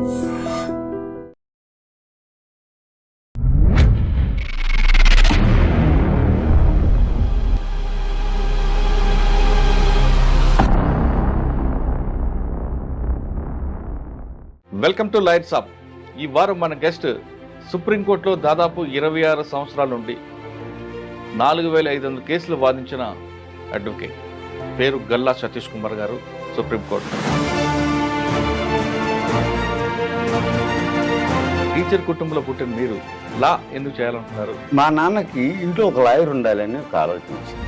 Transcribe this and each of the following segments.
Welcome to lights up. ఈ వారం మన గెస్ట్ సుప్రీంకోర్టులో దాదాపు 26 సంవత్సరాల నుండి 4500 కేసులు వాదించిన అడ్వకేట్. పేరు గల్లా సతీష్ కుమార్ గారు. సుప్రీంకోర్టు టీచర్ కుటుంబంలో పుట్టిన మీరు లా ఎందుకు చేయాలనుకున్నారు? మా నాన్నకి ఇంట్లో ఒక లాయర్ ఉండాలని ఒక ఆలోచన వచ్చింది.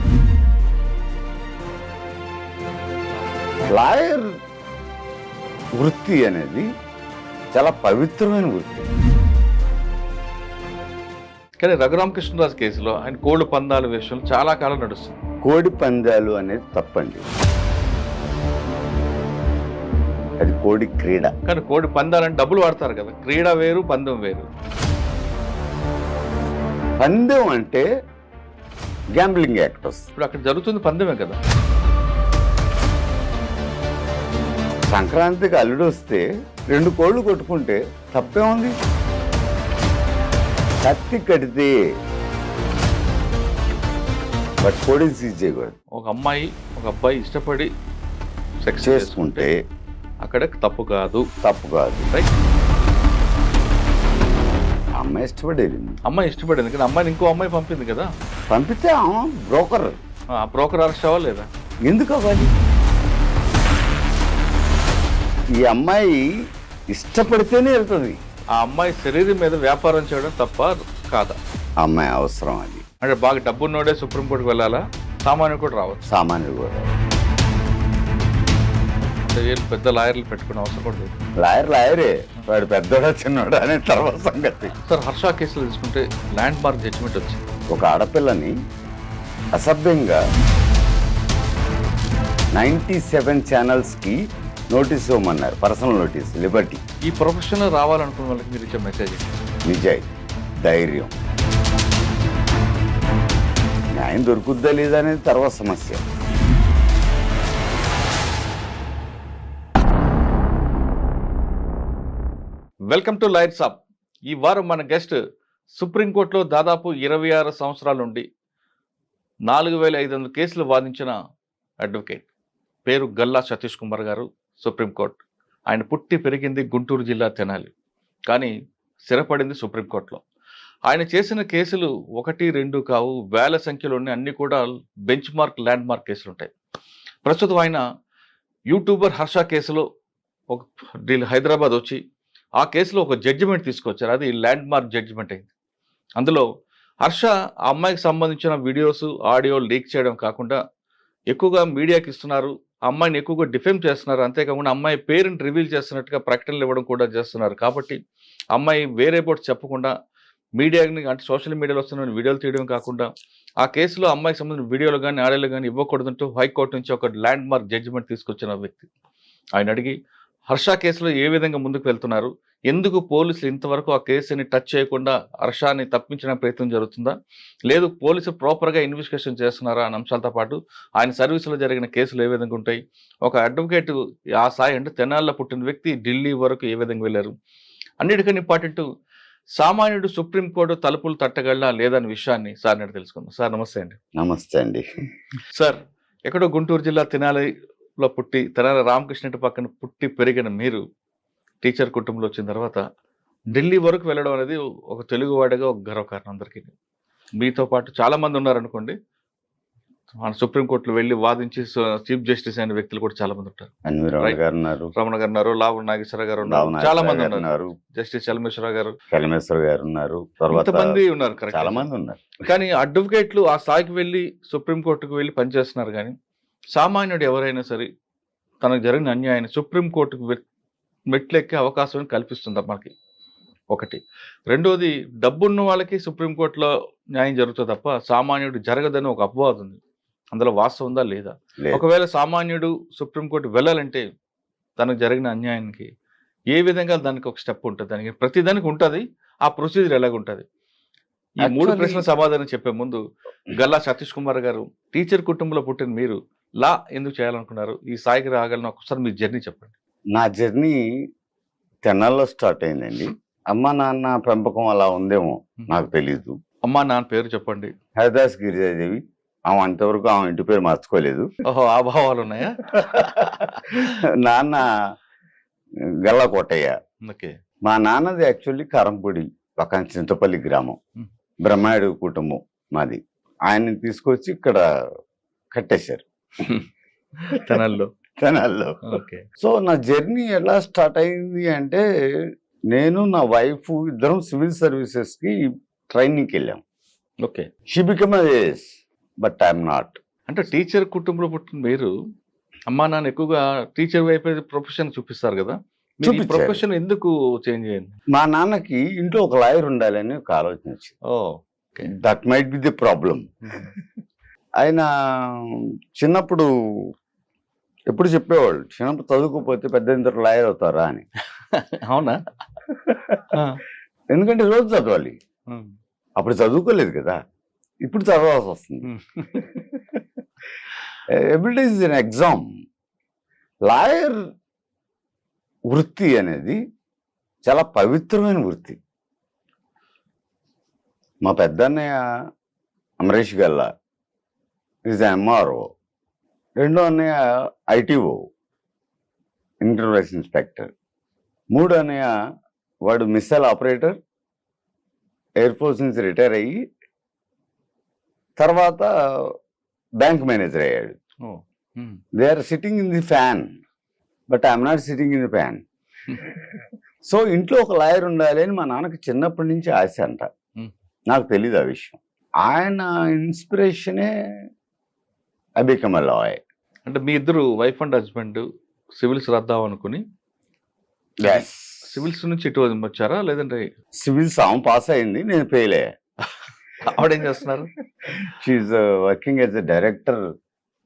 లాయర్ వృత్తి అనేది చాలా పవిత్రమైన వృత్తి. కానీ రఘురామకృష్ణరాజు కేసులో ఆయన కోళ్లు పందాల విషయంలో చాలా కాలం నడుస్తుంది. కోడి పందాలు అనేది తప్పండి, అది కోడి క్రీడ. కానీ కోడి పందాలని డబ్బులు వాడతారు కదా, క్రీడ వేరు పందెం వేరు. పందెం అంటే గ్యాంబ్లింగ్ యాక్ట్ వస్తుంది. ఇప్పుడు అక్కడ జరుగుతుంది పందెమే కదా. సంక్రాంతికి అల్లుడు వస్తే 2 కోళ్ళు కొట్టుకుంటే తప్పే ఉంది. కత్తి కడితే బట్ కోడిని సీజ్ చేయకూడదు. ఒక అమ్మాయి ఒక అబ్బాయి ఇష్టపడి సెక్స్ చేసుకుంటే అక్కడ తప్పు కాదు. రైట్. అమ్మాయి ఇష్టపడేది, అమ్మాయి ఇష్టపడింది కానీ అమ్మాయిని ఇంకో అమ్మాయి పంపింది కదా. పంపితే బ్రోకర్, ఆ బ్రోకర్ అరెస్ట్ అవ్వాలి లేదా? ఎందుకు అవ్వాలి? ఈ అమ్మాయి ఇష్టపడితేనే వెళ్తుంది. ఆ అమ్మాయి శరీరం మీద వ్యాపారం చేయడం తప్ప కాదా? అమ్మాయి అవసరం అది. అంటే బాగా డబ్బున్నోడే సుప్రీంకోర్టుకు వెళ్ళాలా? సామాన్యుడు కూడా రావచ్చు. సామాన్యుడు కూడా పెద్ద లాయర్లు పెట్టుకునే అవసరం కూడా లేదు. లాయరే, వాడు పెద్దోడా చిన్నోడా అనే తర్వాత సంగతి. సార్, హర్ష కేసులో తీసుకుంటే ల్యాండ్ మార్క్ జడ్జిమెంట్ వచ్చింది. ఒక ఆడపిల్లని అసభ్యంగా 97 ఛానల్స్కి నోటీస్ ఇవ్వమన్నారు, పర్సనల్ నోటీస్, లిబర్టీ. ఈ ప్రొఫెషన్లో రావాలనుకున్న వాళ్ళకి మీరు ఇచ్చే మెసేజ్? నిజాయితీ, ధైర్యం. న్యాయం దొరుకుద్దా లేదా అనేది తర్వాత సమస్య. Welcome to lights up. ఈ వారం మన గెస్ట్ సుప్రీంకోర్టులో దాదాపు 26 సంవత్సరాల నుండి 4500 కేసులు వాదించిన అడ్వకేట్. పేరు గల్లా సతీష్ కుమార్ గారు. సుప్రీంకోర్టు. ఆయన పుట్టి పెరిగింది గుంటూరు జిల్లా తెనాలి, కానీ స్థిరపడింది సుప్రీంకోర్టులో. ఆయన చేసిన కేసులు 1, 2 కావు, వేల సంఖ్యలో ఉన్నాయి. అన్ని కూడా బెంచ్ మార్క్, ల్యాండ్ మార్క్ కేసులు ఉంటాయి. ప్రస్తుతం ఆయన యూట్యూబర్ హర్ష కేసులో ఒక హైదరాబాద్ వచ్చి ఆ కేసులో ఒక జడ్జిమెంట్ తీసుకొచ్చారు. అది ల్యాండ్ మార్క్ జడ్జిమెంట్ అయింది. అందులో హర్ష ఆ అమ్మాయికి సంబంధించిన వీడియోస్, ఆడియో లీక్ చేయడం కాకుండా ఎక్కువగా మీడియాకి ఇస్తున్నారు, ఆ అమ్మాయిని ఎక్కువగా డిఫెమ్ చేస్తున్నారు. అంతేకాకుండా అమ్మాయి పేరుని రివీల్ చేస్తున్నట్టుగా ప్రకటనలు ఇవ్వడం కూడా చేస్తున్నారు. కాబట్టి అమ్మాయి వేరే బోర్డు చెప్పకుండా మీడియాని, అంటే సోషల్ మీడియాలో వస్తున్న వీడియోలు తీయడం కాకుండా ఆ కేసులో అమ్మాయికి సంబంధించిన వీడియోలు కానీ ఆడియోలు కానీ ఇవ్వకూడదంటూ హైకోర్టు నుంచి ఒక ల్యాండ్ మార్క్ జడ్జిమెంట్ తీసుకొచ్చిన వ్యక్తి. ఆయన అడిగి హర్ష కేసులో ఏ విధంగా ముందుకు వెళ్తున్నారు, ఎందుకు పోలీసులు ఇంతవరకు ఆ కేసుని టచ్ చేయకుండా హర్షాన్ని తప్పించడానికి ప్రయత్నం జరుగుతుందా, లేదు పోలీసులు ప్రాపర్గా ఇన్వెస్టిగేషన్ చేస్తున్నారా అనే అంశాలతో పాటు ఆయన సర్వీసులో జరిగిన కేసులు ఏ విధంగా ఉంటాయి, ఒక అడ్వకేట్ ఆ స్థాయి అంటే తెనాల్లో పుట్టిన వ్యక్తి ఢిల్లీ వరకు ఏ విధంగా వెళ్ళారు, అన్నిటికన్నా ఇంపార్టెంట్ సామాన్యుడు సుప్రీంకోర్టు తలుపులు తట్టగలడా లేదనే విషయాన్ని సార్ నేను తెలుసుకుందాం. సార్ నమస్తే అండి. నమస్తే అండి. సార్, ఎక్కడో గుంటూరు జిల్లా తెనాలిలో పుట్టి తెనాలి రామకృష్ణ పక్కన పుట్టి పెరిగిన మీరు టీచర్ కుటుంబంలో వచ్చిన తర్వాత ఢిల్లీ వరకు వెళ్ళడం అనేది ఒక తెలుగువాడిగా ఒక గర్వకారణం అందరికీ. మీతో పాటు చాలామంది ఉన్నారనుకోండి, మన సుప్రీంకోర్టులో వెళ్ళి వాదించి చీఫ్ జస్టిస్ అయిన వ్యక్తులు కూడా చాలా మంది ఉంటారు. రమణ గారు ఉన్నారు, లావు నాగేశ్వర గారు ఉన్నారు, చాలా మంది ఉన్నారు, జస్టిస్ చలమేశ్వర గారు ఉన్నారు, కొంతమంది ఉన్నారు, చాలా మంది ఉన్నారు. కానీ అడ్వకేట్లు ఆ స్థాయికి వెళ్ళి సుప్రీంకోర్టుకు వెళ్ళి పనిచేస్తున్నారు. కానీ సామాన్యుడు ఎవరైనా సరే తనకు జరిగిన అన్యాయాన్ని సుప్రీంకోర్టుకు మెట్లెక్కే అవకాశం కల్పిస్తుంది మనకి. ఒకటి. రెండోది, డబ్బున్న వాళ్ళకి సుప్రీంకోర్టులో న్యాయం జరుగుతుంది తప్ప సామాన్యుడు జరగదని ఒక అపవాదం ఉంది. అందులో వాస్తవం ఉందా లేదా? ఒకవేళ సామాన్యుడు సుప్రీంకోర్టు వెళ్ళాలంటే తనకు జరిగిన అన్యాయానికి ఏ విధంగా దానికి ఒక స్టెప్ ఉంటుంది, దానికి ప్రతి దానికి ఉంటుంది, ఆ ప్రొసీజర్ ఎలాగుంటుంది? ఈ 3 ప్రశ్నల సమాధానం చెప్పే ముందు గల్లా సతీష్ కుమార్ గారు, టీచర్ కుటుంబంలో పుట్టిన మీరు లా ఎందుకు చేయాలనుకున్నారు, ఈ స్థాయికి రాగలను ఒకసారి మీ జర్నీ చెప్పండి. నా జర్నీ తెనాల్లో స్టార్ట్ అయిందండి. అమ్మ నాన్న పెంపకం అలా ఉందేమో నాకు తెలీదు. అమ్మా నాన్న పేరు చెప్పండి. హరిదాస్ గిరిజాదేవి. ఆమె అంతవరకు ఆమె ఇంటి పేరు మార్చుకోలేదు. ఓహో, ఆ భావాలు ఉన్నాయా? నాన్న గల్లా కోటయ్య. ఓకే. మా నాన్నది యాక్చువల్లీ కారంపొడి పక్కన చింతపల్లి గ్రామం. బ్రహ్మాయుడు కుటుంబం మాది. ఆయన్ని తీసుకొచ్చి ఇక్కడ కట్టేశారు తెనాల్లో. తెనాల్లో. ఓకే. సో నా జర్నీ ఎలా స్టార్ట్ అయింది అంటే, నేను నా వైఫ్ ఇద్దరం సివిల్ సర్వీసెస్ కి ట్రైనింగ్కి వెళ్ళాం. Okay. She become IAS but I'm not. అంటే టీచర్ కుటుంబంలో పుట్టిన మీరు అమ్మా నాన్న ఎక్కువగా టీచర్ వైపు ప్రొఫెషన్ చూపిస్తారు కదా, మీరు ఈ చూపించారు. ప్రొఫెషన్ ఎందుకు చేంజ్ అయింది? మా నాన్నకి ఇంట్లో ఒక లాయర్ ఉండాలని ఒక ఆలోచన వచ్చింది. Oh, okay. That might be the problem. ఆయన చిన్నప్పుడు ఎప్పుడు చెప్పేవాళ్ళు, చిన్నప్పుడు చదువుకోకపోతే పెద్ద ఇంత లాయర్ అవుతారా అని. అవునా? ఎందుకంటే రోజు చదవాలి. అప్పుడు చదువుకోలేదు కదా, ఇప్పుడు చదవాల్సి వస్తుంది. Everyday is an exam. Lawyer వృత్తి అనేది చాలా పవిత్రమైన వృత్తి. మా పెద్దన్నయ్య అమరేష్ గల్లా ఈజ్ ఎంఆర్ఓ. రెండో అన్నయ్య ఐటీఓ, ఇంటర్వేస్ ఇన్స్పెక్టర్. మూడో అన్నయ్య వాడు మిస్సైల్ ఆపరేటర్, ఎయిర్ ఫోర్స్ నుంచి రిటైర్ అయ్యి తర్వాత బ్యాంక్ మేనేజర్ అయ్యాడు. They are sitting in the fan, but I'm not sitting in the fan. So ఇంట్లో ఒక లాయర్ ఉండాలి అని మా నాన్నకి చిన్నప్పటి నుంచి ఆశ అంట. నాకు తెలీదు ఆ విషయం. ఆయన ఇన్స్పిరేషనే ఐ బికమ్ ఎ లాయర్. అంటే మీ ఇద్దరు వైఫ్ అండ్ హస్బెండ్ సివిల్స్ రాద్దాం అనుకుని సివిల్స్ నుంచి ఇటు వచ్చారా, లేదంటే? సివిల్స్ ఆమె పాస్ అయింది, నేను ఫెయిల్ అయ్యా. ఆవిడేం చేస్తున్నారు? She working as a director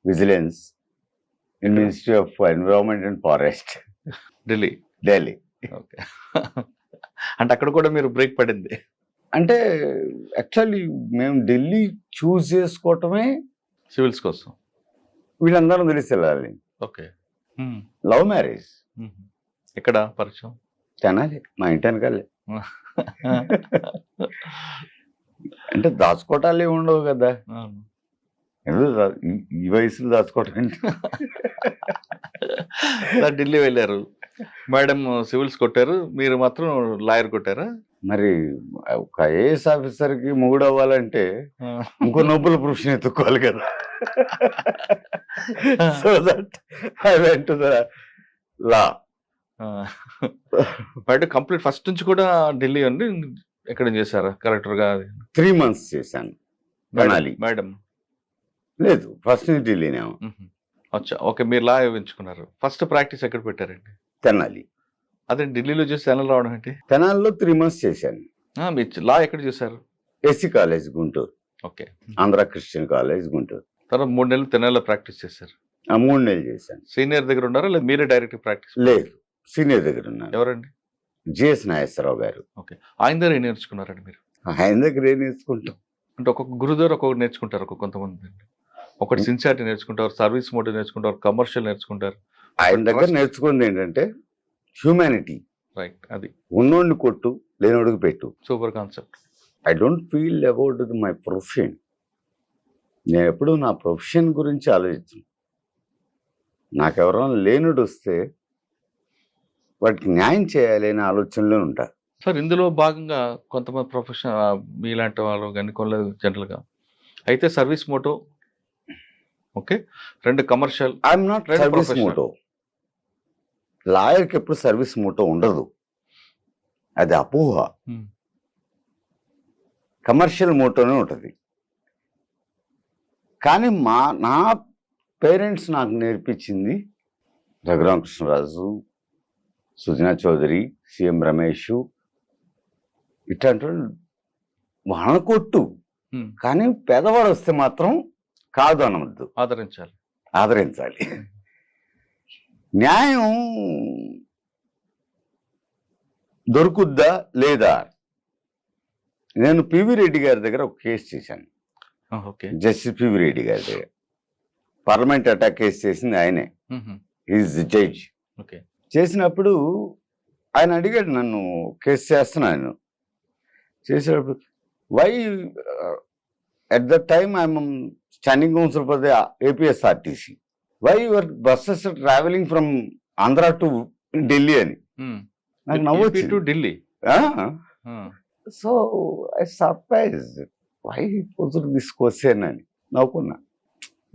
vigilance in ministry of environment and forest, Delhi. Okay. అంటే అక్కడ కూడా మీరు బ్రేక్ పడింది. అంటే యాక్చువల్లీ మేము ఢిల్లీ చూస్ చేసుకోవటమే సివిల్స్ కోసం. వీళ్ళందరం తెలిసి వెళ్ళాలి. ఓకే. Love marriage. ఎక్కడ పరిచయం? తెనాలి, మా ఇంటి వెనకాలే. అంటే దాచుకోవటాలే ఉండవు కదా, ఈ వయసులో దాచుకోవటం అంటే. ఢిల్లీ వెళ్ళారు, మేడం సివిల్స్ కొట్టారు, మీరు మాత్రం లాయర్ కొట్టారా? మరి ఒక ఐఏఎస్ ఆఫీసర్ కి మొగుడు అవ్వాలంటే ఇంకో నోబెల్ ప్రొఫెషన్ ఎత్తుకోవాలి కదా. So that I went to the law. బయట కంప్లీట్ ఫస్ట్ నుంచి కూడా ఢిల్లీ అండి. ఎక్కడ చేశారా కలెక్టర్ గా? 3 months చేశాను తెనాలి. మేడం లేదు, ఫస్ట్ నుంచి ఢిల్లీనే. అచ్చా, ఓకే. మీరు లా ఎంచుకున్నారు. ఫస్ట్ ప్రాక్టీస్ ఎక్కడ పెట్టారండి? తెనాలి. అదే ఢిల్లీలో చేసి తెనాలి రావడం ఏంటి? తెనాలిలో 3 months చేశాను. మీ లా ఎక్కడ చేశారు? SC college Guntur. Okay. Andhra Christian college Guntur. తర్వాత 3 నెలలు తెనాలిలో ప్రాక్టీస్ చేశారు. 3 నెలలు చేశాను. సీనియర్ దగ్గర ఉన్నారా, లేదా మీరే డైరెక్ట్ ప్రాక్టీస్? లేదు, సీనియర్ దగ్గర ఉన్నాను. ఎవరండి? జిఎస్ నాగేశ్వరరావు గారు. ఓకే. ఆయన దగ్గర ఏం నేర్చుకున్నారండి మీరు? ఆయన దగ్గర ఏం నేర్చుకుంటాం అంటే ఒక్కొక్క గురువు దగ్గర ఒక్కొక్కటి నేర్చుకుంటారు. కొంతమంది ఒకటి సిన్సియారిటీ నేర్చుకుంటారు, సర్వీస్ మోటివ్ నేర్చుకుంటారు, కమర్షియల్ నేర్చుకుంటారు. ఆయన దగ్గర నేర్చుకుంది ఏంటంటే హ్యూమానిటీ. రైట్, అది ఉన్నోడిని కొట్టు, లేనోడికి పెట్టు. Super concept. I don't feel about my profession. నేను ఎప్పుడు నా ప్రొఫెషన్ గురించి ఆలోచించను. నాకెవరైనా లేనుడు వస్తే వాటికి న్యాయం చేయాలి అనే ఆలోచనలో ఉంటారు. సార్, ఇందులో భాగంగా కొంతమంది ప్రొఫెషన్ మీలాంటి వాళ్ళు కానీ కొన్ని జనరల్గా అయితే service motto, okay, 2 commercial. I'm not service motto. లాయర్కి ఎప్పుడు సర్వీస్ మోటో ఉండదు, అది అపోహ. కమర్షియల్ మోటోనే ఉంటుంది. కానీ నా పేరెంట్స్ నాకు నేర్పించింది రఘురామకృష్ణరాజు, సుజనా చౌదరి, సిఎం రమేష్, ఇట్లాంటి వాళ్ళ కొట్టు. కానీ పేదవాడు వస్తే మాత్రం కాదు అనవద్దు, ఆదరించాలి. న్యాయం దొరుకుద్దా లేదా? నేను పివి రెడ్డి గారి దగ్గర ఒక కేసు చేశాను. జస్టిస్ పివి రెడ్డి గారి దగ్గర పార్లమెంట్ అటాక్ కేసు చేసింది ఆయనే. Is judge. చేసినప్పుడు ఆయన అడిగాడు నన్ను, కేసు చేస్తున్నాను చేసేటప్పుడు, why at the time I'm standing counsel for the APSRTC, why your buses travelling from Andhra to Delhi అని. నాకు నవ్వచ్చు. To Delhi. So I surprise why poser this question అని నవ్వుకున్నా.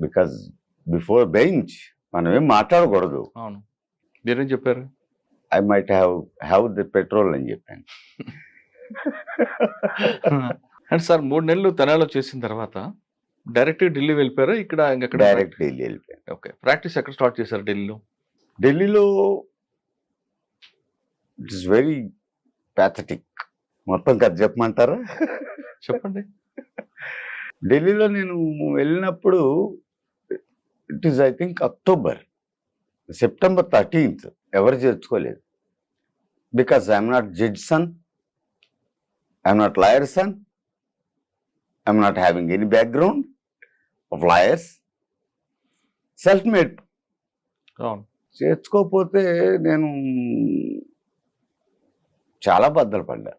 బికాజ్ బిఫోర్ బెంచ్ మనం ఏం మాట్లాడకూడదు. అవును, మీరేం చెప్పారు? I might have the petrol అని చెప్పాను. అంటే సార్ 3 నెలలు తెనాలిలో చేసిన తర్వాత డైరెక్ట్ ఢిల్లీ వెళ్ళిపోయారా? ఇక్కడ డైరెక్ట్ ఢిల్లీ వెళ్ళిపోయాను. ఓకే, ప్రాక్టీస్ ఎక్కడ స్టార్ట్ చేశారు ఢిల్లీలో? ఢిల్లీలో ఇట్ ఇస్ వెరీ ప్యాథటిక్. మొత్తం కథ చెప్పమంటారా? చెప్పండి. ఢిల్లీలో నేను వెళ్ళినప్పుడు it is I think September 13th ఎవరు చేర్చుకోలేదు. Because I'm not judge son, I'm not lawyer son, I'm not having any background of lawyers, self made. అవును, చేర్చుకోకపోతే నేను చాలా బద్దలు పడ్డా.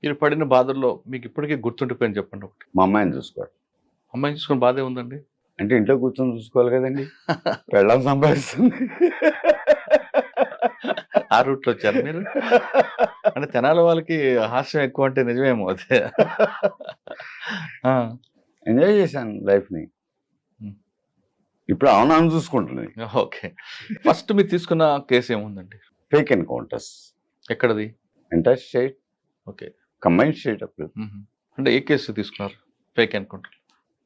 మీరు పడిన బాధల్లో మీకు ఇప్పటికీ గుర్తుండిపోయింది చెప్పండి ఒకటి. మా అమ్మాయిని చూసుకోవడం. అమ్మాయిని చూసుకుని బాధే ఉందండి. అంటే ఇంట్లో కూర్చొని చూసుకోవాలి కదండి, పెళ్ళాం సంపాదిస్తుంది. ఆ రూట్లో వచ్చారు మీరు. అంటే తెనాలి వాళ్ళకి హాస్యం ఎక్కువ అంటే నిజమేమో అదే. ఎంజాయ్ చేశాను లైఫ్ని. ఇప్పుడు అవునాను చూసుకుంటున్నాను. ఓకే, ఫస్ట్ మీరు తీసుకున్న కేసు ఏముందండి? Fake encounters. ఎక్కడది? Entire state. Okay, combined state అప్పుడు. అంటే ఏ కేసు తీసుకున్నారు? Fake encounter.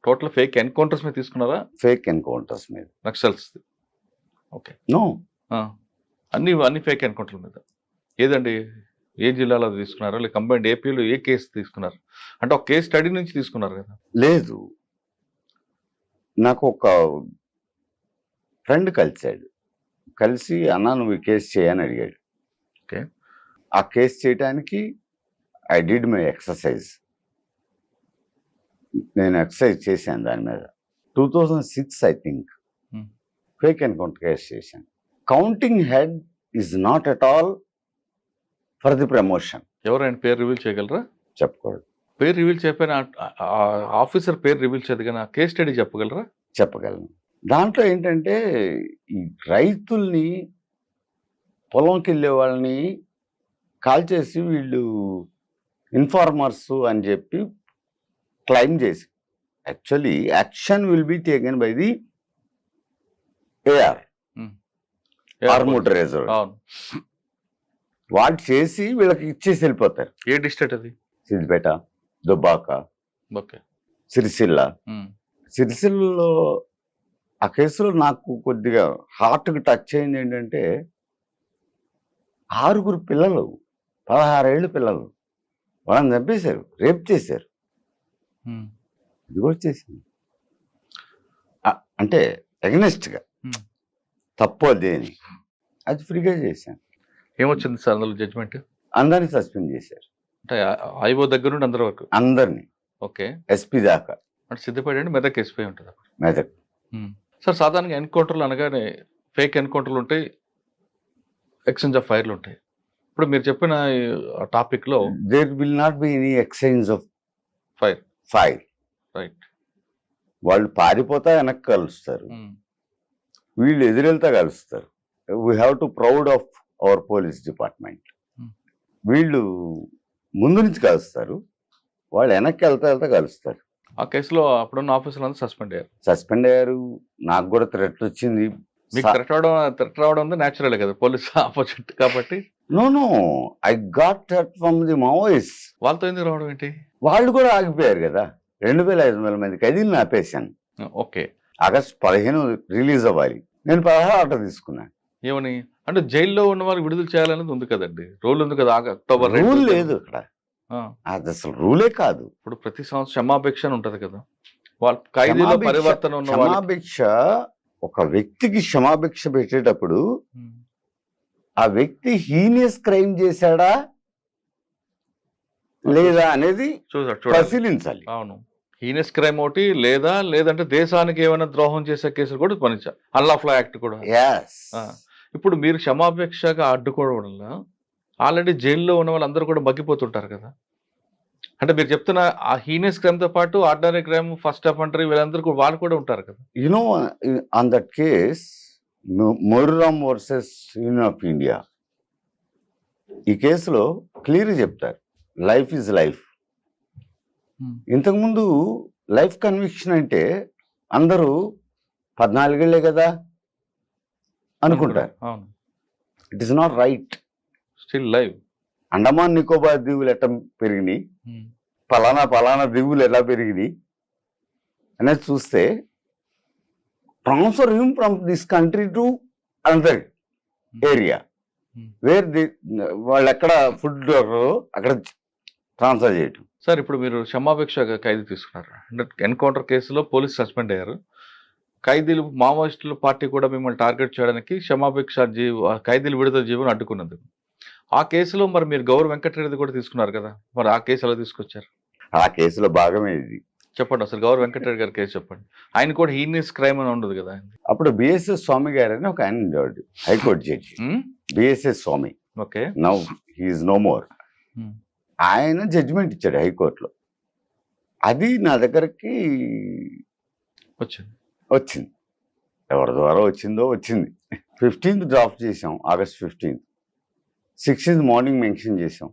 Total fake encounters మీద తీసుకున్నారా? ఫేక్ ఎన్కౌంటర్స్ మీద. నక్సల్స్. ఓకే. నో, అన్ని ఫేక్ ఎన్కౌంటర్ల మీద. ఏదండి, ఏ జిల్లాలో తీసుకున్నారా? లేక కంబైన్డ్ ఏపీలో ఏ కేసు తీసుకున్నారు? అంటే ఒక కేసు స్టడీ నుంచి తీసుకున్నారు కదా? లేదు, నాకు ఒక ఫ్రెండ్ కలిశాడు. కలిసి అన్నా నువ్వు ఈ కేసు చేయని అడిగాడు. ఓకే. ఆ కేసు చేయడానికి ఐ డిడ్ మై ఎక్సర్సైజ్. నేను ఎక్సర్సైజ్ చేశాను దాని మీద. 2006 I think fake encounter case చేశాను. Counting head is not at all for the promotion. ఎవరైనా పేరు రివీల్ చేయగలరా? చెప్పకూడదు. పేరు రివీల్ చేయకపోయినా ఆఫీసర్ పేరు రివీల్ చేయదు కానీ కేస్ స్టడీ చెప్పగలరా? చెప్పగలను. దాంట్లో ఏంటంటే ఈ రైతుల్ని, పొలంకి వెళ్ళే వాళ్ళని కాల్ చేసి వీళ్ళు ఇన్ఫార్మర్స్ అని చెప్పి క్లైమ్ చేసి, actually action will be taken by the AR, armed reserve. వాళ్ళు చేసి వీళ్ళకి ఇచ్చేసి వెళ్ళిపోతారు. ఏ డిస్ట్రిక్ట్ అది? సిద్దిపేట, దుబ్బాక, ఓకే, సిరిసిల్ల. సిరిసిల్లలో ఆ కేసులో నాకు కొద్దిగా హార్ట్కి టచ్ అయింది ఏంటంటే 6 పిల్లలు, 16 ఏళ్ళు పిల్లలు, వాళ్ళని చంపేశారు, రేప్ చేశారు. ఇది కూడా చేసింది. అంటే ఎగనెస్ట్గా తప్పు అదేని అది ఫ్రీగా చేశాను. ఏమొచ్చింది సార్ అందులో జడ్జిమెంట్? అందరినీ సస్పెండ్ చేశారు. అంటే ఐఓ దగ్గర నుండి అందరి వరకు? అందరినీ. ఓకే. ఎస్పీ దాకా. అంటే సిద్దిపేట అండి, మెదక్ ఎస్పీ ఉంటుంది. మెదక్. సార్ సాధారణంగా ఎన్కౌంటర్లు అనగానే ఫేక్ ఎన్కౌంటర్లు ఉంటాయి, ఎక్స్చేంజ్ ఆఫ్ ఫైర్లు ఉంటాయి. ఇప్పుడు మీరు చెప్పిన టాపిక్ లో there will not be any exchange of fire. Right. వాళ్ళు పారిపోతా వెనక్కి కలుస్తారు, వీళ్ళు ఎదురెళ్తా కలుస్తారు. We have to proud of our police department. వీళ్ళు ముందు నుంచి కలుస్తారు, వాళ్ళు వెనక్కి వెళ్తా కలుస్తారు. ఆ కేసులో అప్పుడున్న ఆఫీసర్లు అంతా సస్పెండ్ అయ్యారు. నాకు కూడా థ్రెట్ వచ్చింది. మీకు థ్రెట్ రావడం న్యాచురల్ కదా, పోలీస్ ఆపోజిట్ కాబట్టి. No, I got threat from the Maoist. వాళ్ళతో ఎందుకు రావడం ఏంటి? వాళ్ళు కూడా ఆగిపోయారు కదా. 2500 మంది ఖైదీలను ఆపేశాను. ఓకే. ఆగస్టు 15 రిలీజ్ అవ్వాలి, నేను 16 ఆర్డర్ తీసుకున్నాను. ఏమని? అంటే జైల్లో ఉన్న వారికి విడుదల చేయాలనేది ఉంది కదండి, రూల్ ఉంది కదా. అక్టోబర్ రూల్ లేదు అక్కడ, అది అసలు రూలే కాదు. ఇప్పుడు ప్రతి సంవత్సరం క్షమాభిక్ష ఉంటది కదా, వాళ్ళ ఖైదీలో పరివర్తన ఉన్న క్షమాభిక్ష. ఒక వ్యక్తికి క్షమాభిక్ష పెట్టేటప్పుడు ఆ వ్యక్తి హీనియస్ క్రైమ్ చేశాడా లేదా అనేది పరిశీలించాలి. అవును, హీనస్ క్రైమ్ ఒకటి, లేదంటే దేశానికి ఏమైనా ద్రోహం చేసే కేసులు కూడా పనిచాలి, అన్లాఫుల్ యాక్ట్ కూడా. ఇప్పుడు మీరు క్షమాభిక్షగా అడ్డుకోవడం వల్ల ఆల్రెడీ జైల్లో ఉన్న వాళ్ళందరూ కూడా మగ్గిపోతుంటారు కదా. అంటే మీరు చెప్తున్న ఆ హీనియస్ క్రైమ్ తో పాటు ఆర్డినరీ క్రైమ్, ఫస్ట్ అఫెండర్ వీళ్ళందరూ కూడా వాళ్ళు కూడా ఉంటారు కదా. On that case Maruram versus union of India, ఈ కేసులో క్లియర్ చెప్తారు లైఫ్ ఈజ్ లైఫ్. ఇంతకుముందు లైఫ్ కన్విక్షన్ అంటే అందరూ 14 ఏళ్లే కదా అనుకుంటారు. అవును, it is not right. Still live. Andaman Nicobar దీవులు ఎట్లా పెరిగినాయి, పలానా దీవులు ఎలా పెరిగినాయి అనేది చూస్తే transfer him from this country to another area where వాళ్ళు ఎక్కడ ఫుడ్ అక్కడ ట్రాన్స్ఫర్ చేయటం. సార్, ఇప్పుడు మీరు క్షమాభిక్ష ఖైదీ తీసుకున్నారు. అంటే ఎన్కౌంటర్ కేసులో పోలీసు సస్పెండ్ అయ్యారు. ఖైదీలు మావోయిస్టుల పార్టీ కూడా మిమ్మల్ని టార్గెట్ చేయడానికి క్షమాభిక్ష ఖైదీలు విడుదల జీవోను అడ్డుకున్నది. ఆ కేసులో మరి మీరు గౌరవ్ వెంకటరెడ్డి కూడా తీసుకున్నారు కదా, మరి ఆ కేసు ఎలా తీసుకొచ్చారు? ఆ కేసులో భాగమే ఇది. చెప్పండి అసలు గౌరవ్ వెంకటరెడ్డి గారి కేసు చెప్పండి. ఆయన కూడా హీనియస్ క్రైమ్ అని ఉండదు కదా. అప్పుడు బిఎస్ఎస్ స్వామి గారు అని ఒక ఆయన ఉండేవాడు, high court judge. BSS Swamy, okay, now he is no more. ఆయన జడ్జిమెంట్ ఇచ్చాడు హైకోర్టులో. అది నా దగ్గరికి వచ్చింది. ఎవరి ద్వారా వచ్చింది. 15th డ్రాఫ్ట్ చేసాం, August 15th. 16th morning mention చేసాం.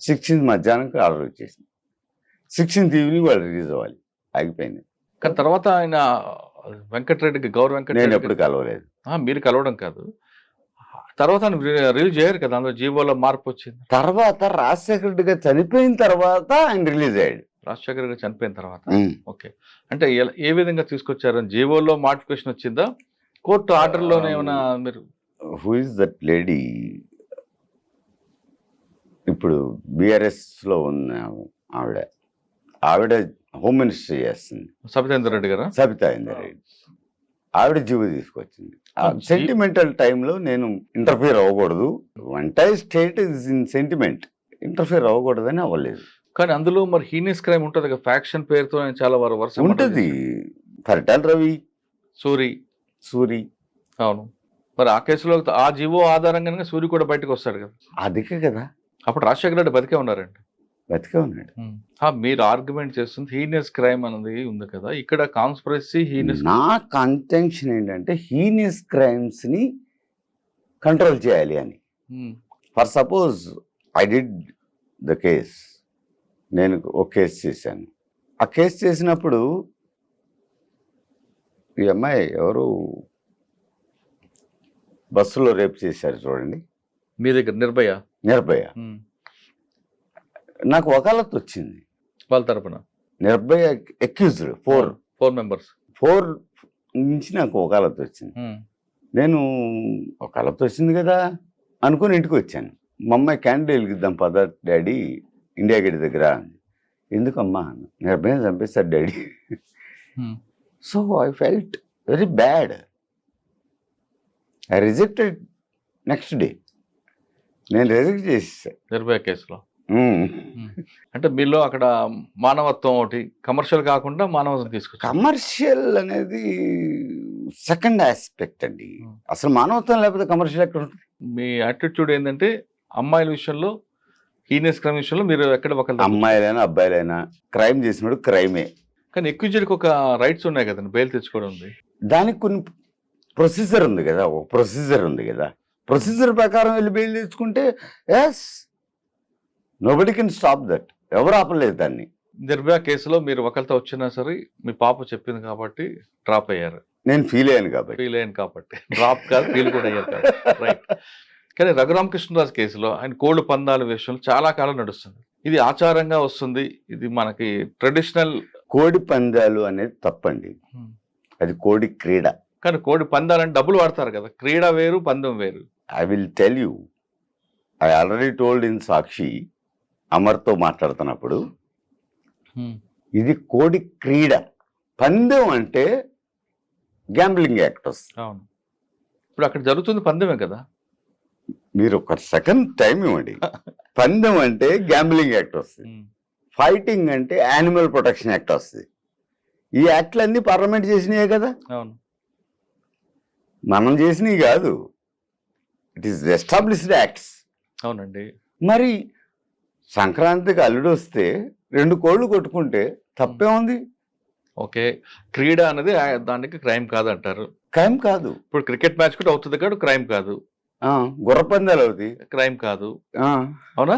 16th మధ్యాహ్నానికి ఆర్డర్ వచ్చేసింది. 16th ఈవినింగ్ వాళ్ళు రిలీజ్ అవ్వాలి, ఆగిపోయింది. కానీ తర్వాత ఆయన వెంకటరెడ్డికి, గౌరవ్ నేను వెంకటరెడ్డి ఎప్పుడు కలవలేదు. మీరు కలవడం కాదు, తర్వాత రిలీజ్ చేయరు కదా, అందులో జీవోలో మార్పు వచ్చింది. తర్వాత రాజశేఖర రెడ్డి గారు చనిపోయిన తర్వాత ఆయన రిలీజ్ అయ్యాడు. రాజశేఖర్ గారు చనిపోయిన తర్వాత. ఓకే, అంటే ఏ విధంగా తీసుకొచ్చారు? జీవోలో మోడిఫికేషన్ వచ్చిందా, కోర్టు ఆర్డర్లోనే ఏమైనా? మీరు హూ ఇస్ దట్ లేడీ, ఇప్పుడు బీఆర్ఎస్ లో ఉన్న ఆవిడ హోమ్ మినిస్టర్ చేస్తుంది, సబితేందర్ రెడ్డి గారా? సబితాయిందర్ రెడ్డి. ఆవిడ జీవో తీసుకొచ్చింది. సెంటిమెంటల్ టైంలో నేను ఇంటర్ఫియర్ అవ్వకూడదు, entire state is in sentiment, interfere అవ్వకూడదని అవ్వలేదు. కానీ అందులో మరి హీనియస్ క్రైమ్ ఉంటుంది కదా, ఫ్యాక్షన్ పేరుతో చాలా వరుస ఉంటుంది. పరిటాల రవి, సూరి. అవును, మరి ఆ కేసులో ఆ జీవో ఆధారంగానే సూరి కూడా బయటకు వస్తాడు కదా. అదికే కదా, అప్పుడు రాజశేఖర రెడ్డి బతికే ఉన్నారండి. బతికే ఉన్నాడు. మీరు ఆర్గ్యుమెంట్ చేస్తుంది హీనియస్ క్రైమ్ అనేది ఉంది కదా, ఇక్కడ కాన్స్పిరసీ హీనియస్. నా కంటెన్షన్ ఏంటంటే హీనియస్ క్రైమ్స్ ని కంట్రోల్ చేయాలి అని. For suppose I did the case, నేను ఒక కేసు చేశాను. ఆ కేసు చేసినప్పుడు ఈ అమ్మాయి ఎవరు బస్సులో రేపు చేశారు చూడండి, మీ దగ్గర నిర్భయ. నాకు వకాలత్ వచ్చింది వాళ్ళ తరపున. నిర్భయ అక్యూజ్డ్ 4 మెంబర్స్, 4 నుంచి నాకు వకాలత్ వచ్చింది. నేను వకాలత్ వచ్చింది కదా అనుకుని ఇంటికి వచ్చాను. మా అమ్మాయి క్యాండిల్ వెలిగిద్దాం పద డాడీ ఇండియా గేట్ దగ్గర. ఎందుకమ్మా, నిర్భయం చంపేస్తారు daddy. So I felt very bad. I rejected next day. నేను రిజెక్ట్ చేసేసా నిర్భయ కేసులో. అంటే మీలో అక్కడ మానవత్వం ఒకటి, కమర్షియల్ కాకుండా మానవత్వం తీసుకొచ్చి. కమర్షియల్ అనేది సెకండ్ ఆస్పెక్ట్ అండి. అసలు మానవత్వం లేకపోతే కమర్షియల్ ఎక్కడ ఉంటుంది? మీ యాటిట్యూడ్ ఏంటంటే అమ్మాయిల విషయంలో, హీనియస్ క్రైమ్ విషయంలో మీరు ఎక్కడ ఒక అమ్మాయిలైనా అబ్బాయిలైనా క్రైమ్ చేసినప్పుడు క్రైమే. కానీ ఎక్యూజ్డ్కి ఒక రైట్స్ ఉన్నాయి కదండి, బెయిల్ తెచ్చుకోవడం ఉంది. దానికి కొన్ని ప్రొసీజర్ ఉంది కదా, ఒక ప్రొసీజర్ ఉంది కదా. ప్రొసీజర్ ప్రకారం వెళ్ళి బెయిల్ తెచ్చుకుంటే yes, nobody can stop that. ఎవరు ఆపలేదు దాన్ని. నిర్భయ కేసులో మీరు ఒకరితో వచ్చినా సరే మీ పాప చెప్పింది కాబట్టి డ్రాప్ అయ్యారు. నేను ఫీల్ అయ్యాను కాబట్టి డ్రాప్ కాదు, ఫీల్ కూడా అయ్యారు కాదు. రైట్. కానీ రఘురామకృష్ణరాజు కేసులో ఆయన కోళ్లు పందాల విషయంలో చాలా కాలం నడుస్తుంది. ఇది ఆచారంగా వస్తుంది, ఇది మనకి ట్రెడిషనల్. కోడి పందాలు అనేది తప్పండి, అది కోడి క్రీడ. కానీ కోడి పందాలని డబ్బులు వాడతారు కదా, క్రీడ వేరు పందెం వేరు. I will tell you, I already told in Sakshi అమర్తో మాట్లాడుతున్నప్పుడు, ఇది కోడి క్రీడ. పందెం అంటే గ్యాంబ్లింగ్ యాక్ట్ వస్తుంది. అవును, ఇప్పుడు అక్కడ జరుగుతుంది పందెమే కదా. మీరు ఒక సెకండ్ టైం ఇవ్వండి. పందెం అంటే గ్యాంబ్లింగ్ యాక్ట్ వస్తుంది, ఫైటింగ్ అంటే యానిమల్ ప్రొటెక్షన్ యాక్ట్ వస్తుంది. ఈ యాక్ట్లన్నీ పార్లమెంట్ చేసినాయే కదా. అవును, మనం చేసినవి కాదు. It is established acts. అవునండి. మరి సంక్రాంతికి అల్లుడు వస్తే 2 కోళ్ళు కొట్టుకుంటే తప్పే ఉంది? ఓకే. క్రీడ అనేది దానికి క్రైమ్ కాదంటారు. క్రైమ్ కాదు. ఇప్పుడు క్రికెట్ మ్యాచ్ కూడా అవుతుంది కాబట్టి క్రైమ్ కాదు. గుర్ర పందాలు అవుతాయి. క్రైమ్ కాదు. అవునా?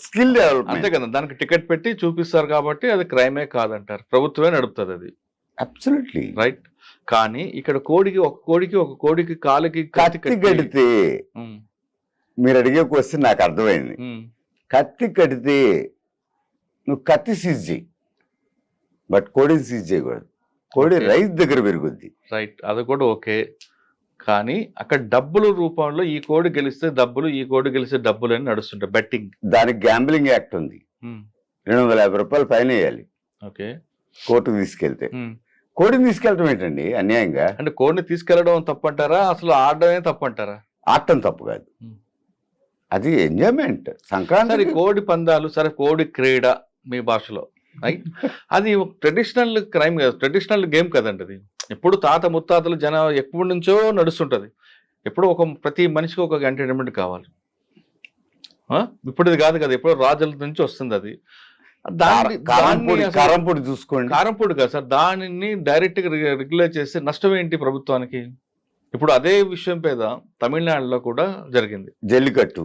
స్కిల్ అంతే డెవలప్మెంట్. కదా! దానికి టికెట్ పెట్టి చూపిస్తారు కాబట్టి అది క్రైమే కాదంటారు. ప్రభుత్వమే నడుపుతది అది. అబ్సల్యూట్లీ. రైట్. కానీ ఇక్కడ ఒక కోడికి కాలికి కత్తి కడితే హ్మ్. మీరు అడిగే క్వశ్చన్ నాకు అర్థమైంది. హ్మ్. కత్తి కడితే నువ్వు కత్తి సీజ్ చేయి, బట్ కోడిని సీజ్ చేయకూడదు. కోడి Okay. రైతు దగ్గర పెరుగుద్ది. రైట్. అది కూడా ఓకే. కానీ అక్కడ డబ్బుల రూపంలో ఈ కోడి గెలిస్తే డబ్బులు, ఈ కోడి గెలిస్తే డబ్బులు అని నడుస్తుంటాయి. బెట్టింగ్. దానికి గ్యాంబ్లింగ్ యాక్ట్ ఉంది. హ్మ్. 250 రూపాయలు ఫైన్ వేయాలి ఓకే. కోర్టుకు తీసుకెళ్తే. హ్మ్. కోడిని తీసుకెళ్ళటం ఏంటండి అన్యాయంగా? అంటే కోడిని తీసుకెళ్లడం తప్పంటారా? అసలు ఆడడమే తప్పంటారా? ఆడటం తప్పు కాదు, Hmm. అది ఎంజాయ్మెంట్. సరే సంక్రాంతి కోడి పందాలు, సరే కోడి క్రీడ మీ భాషలో రైట్. అది ట్రెడిషనల్ క్రైమ్ కాదు, ట్రెడిషనల్ గేమ్ కదండి అది. ఎప్పుడు తాత ముత్తాతలు ఎప్పటి నుంచో నడుస్తుంటది. ఎప్పుడు ప్రతి మనిషికి ఒక ఎంటర్టైన్మెంట్ కావాలి. ఇప్పుడు ఇది కాదు కదా, ఎప్పుడో రాజుల నుంచి వస్తుంది అది. కారంపొడి చూసుకోండి. కారంపొడి కాదు సార్, దానిని డైరెక్ట్ గా రెగ్యులేట్ చేస్తే నష్టం ఏంటి ప్రభుత్వానికి? ఇప్పుడు అదే విషయం మీద తమిళనాడులో కూడా జరిగింది జల్లికట్టు.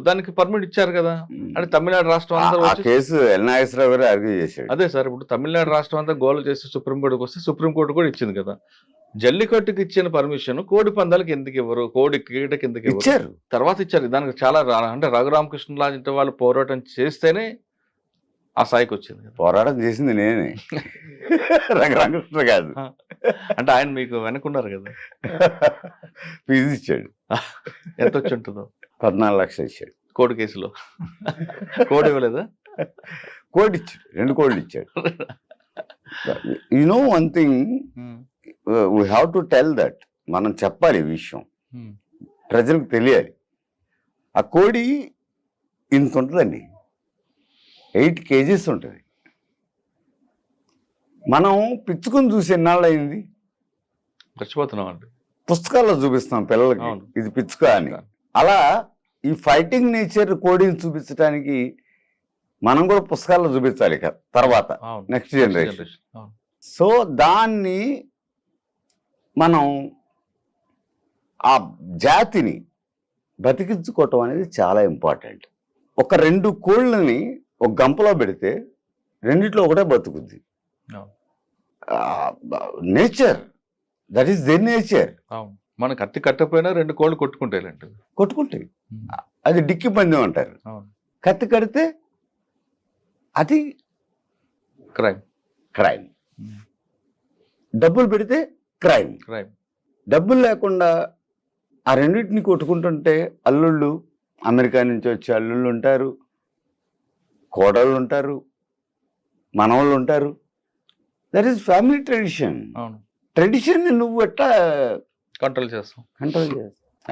దానికి పర్మిట్ ఇచ్చారు కదా. అంటే తమిళనాడు రాష్ట్రం అందరూ ఆ కేసు ఎల్ నాగేశ్వరరావు గారు ఆర్గ్యూ చేశాడు. అదే సార్, ఇప్పుడు తమిళనాడు రాష్ట్రం అంతా గోల చేసి సుప్రీంకోర్టుకు వస్తే సుప్రీంకోర్టు కూడా ఇచ్చింది కదా. జల్లికట్టుకి ఇచ్చిన పర్మిషన్ కోడి పందాలకి ఎందుకు ఇవ్వరు, కోడి క్రీడకి ఎందుకు ఇవ్వరు? ఇచ్చారు. తర్వాత ఇచ్చారు. దానికి చాలా అంటే రఘురామకృష్ణ లాంటి వాళ్ళు పోరాటం చేస్తేనే ఆ స్థాయికి వచ్చింది. పోరాటం చేసింది నేనే, రఘురామకృష్ణ కాదు. అంటే ఆయన మీకు వెనకున్నారు కదా. ఫీజు ఇచ్చాడు. ఎంత వచ్చి ఉంటుందో? 14 లక్షలు ఇచ్చాడు కోడి కేసులో. కోడి ఇవ్వలేదా? కోడి ఇచ్చాడు, 2 కోళ్ళు ఇచ్చాడు. You know one thing, we have to tell that. మనం చెప్పాలి ఈ విషయం, ప్రజలకు తెలియాలి. ఆ కోడి ఇంత ఉంటుందండి, 8 kgs ఉంటుంది. మనం పిచ్చుకుని చూసి ఎన్నాళ్ళు అయింది? మర్చిపోతున్నాం అండి. పుస్తకాల్లో చూపిస్తాం పిల్లలకి, అవును. ఇది పిచ్చుక అని. అలా ఈ ఫైటింగ్ నేచర్ కోడిని చూపించడానికి మనం కూడా పుస్తకాల్లో చూపించాలి ఇక తర్వాత అవును. Next generation. అవును. సో దాన్ని మనం ఆ జాతిని బతికించుకోవటం అనేది చాలా ఇంపార్టెంట్. ఒక 2 కోళ్ళని ఒక గంపలో పెడితే రెండిట్లో ఒకటే బతుకుద్ది. Nature, that is their nature. అవును. మన కత్తి కట్టపోయినా 2 కోళ్ళు కొట్టుకుంటాయి. కొట్టుకుంటాయి. అది డిక్కి పందెం అంటారు. అవును. కత్తి కడితే అది క్రైమ్. డబ్బులు పెడితే క్రైమ్. డబ్బులు లేకుండా ఆ రెండింటిని కొట్టుకుంటుంటే అల్లుళ్ళు, అమెరికా నుంచి వచ్చే అల్లుళ్ళు ఉంటారు, కోడళ్ళు ఉంటారు, మనవాళ్ళు ఉంటారు. That is family tradition. Tradition నువ్వు ఎట్లా కంట్రోల్ చేస్తావు?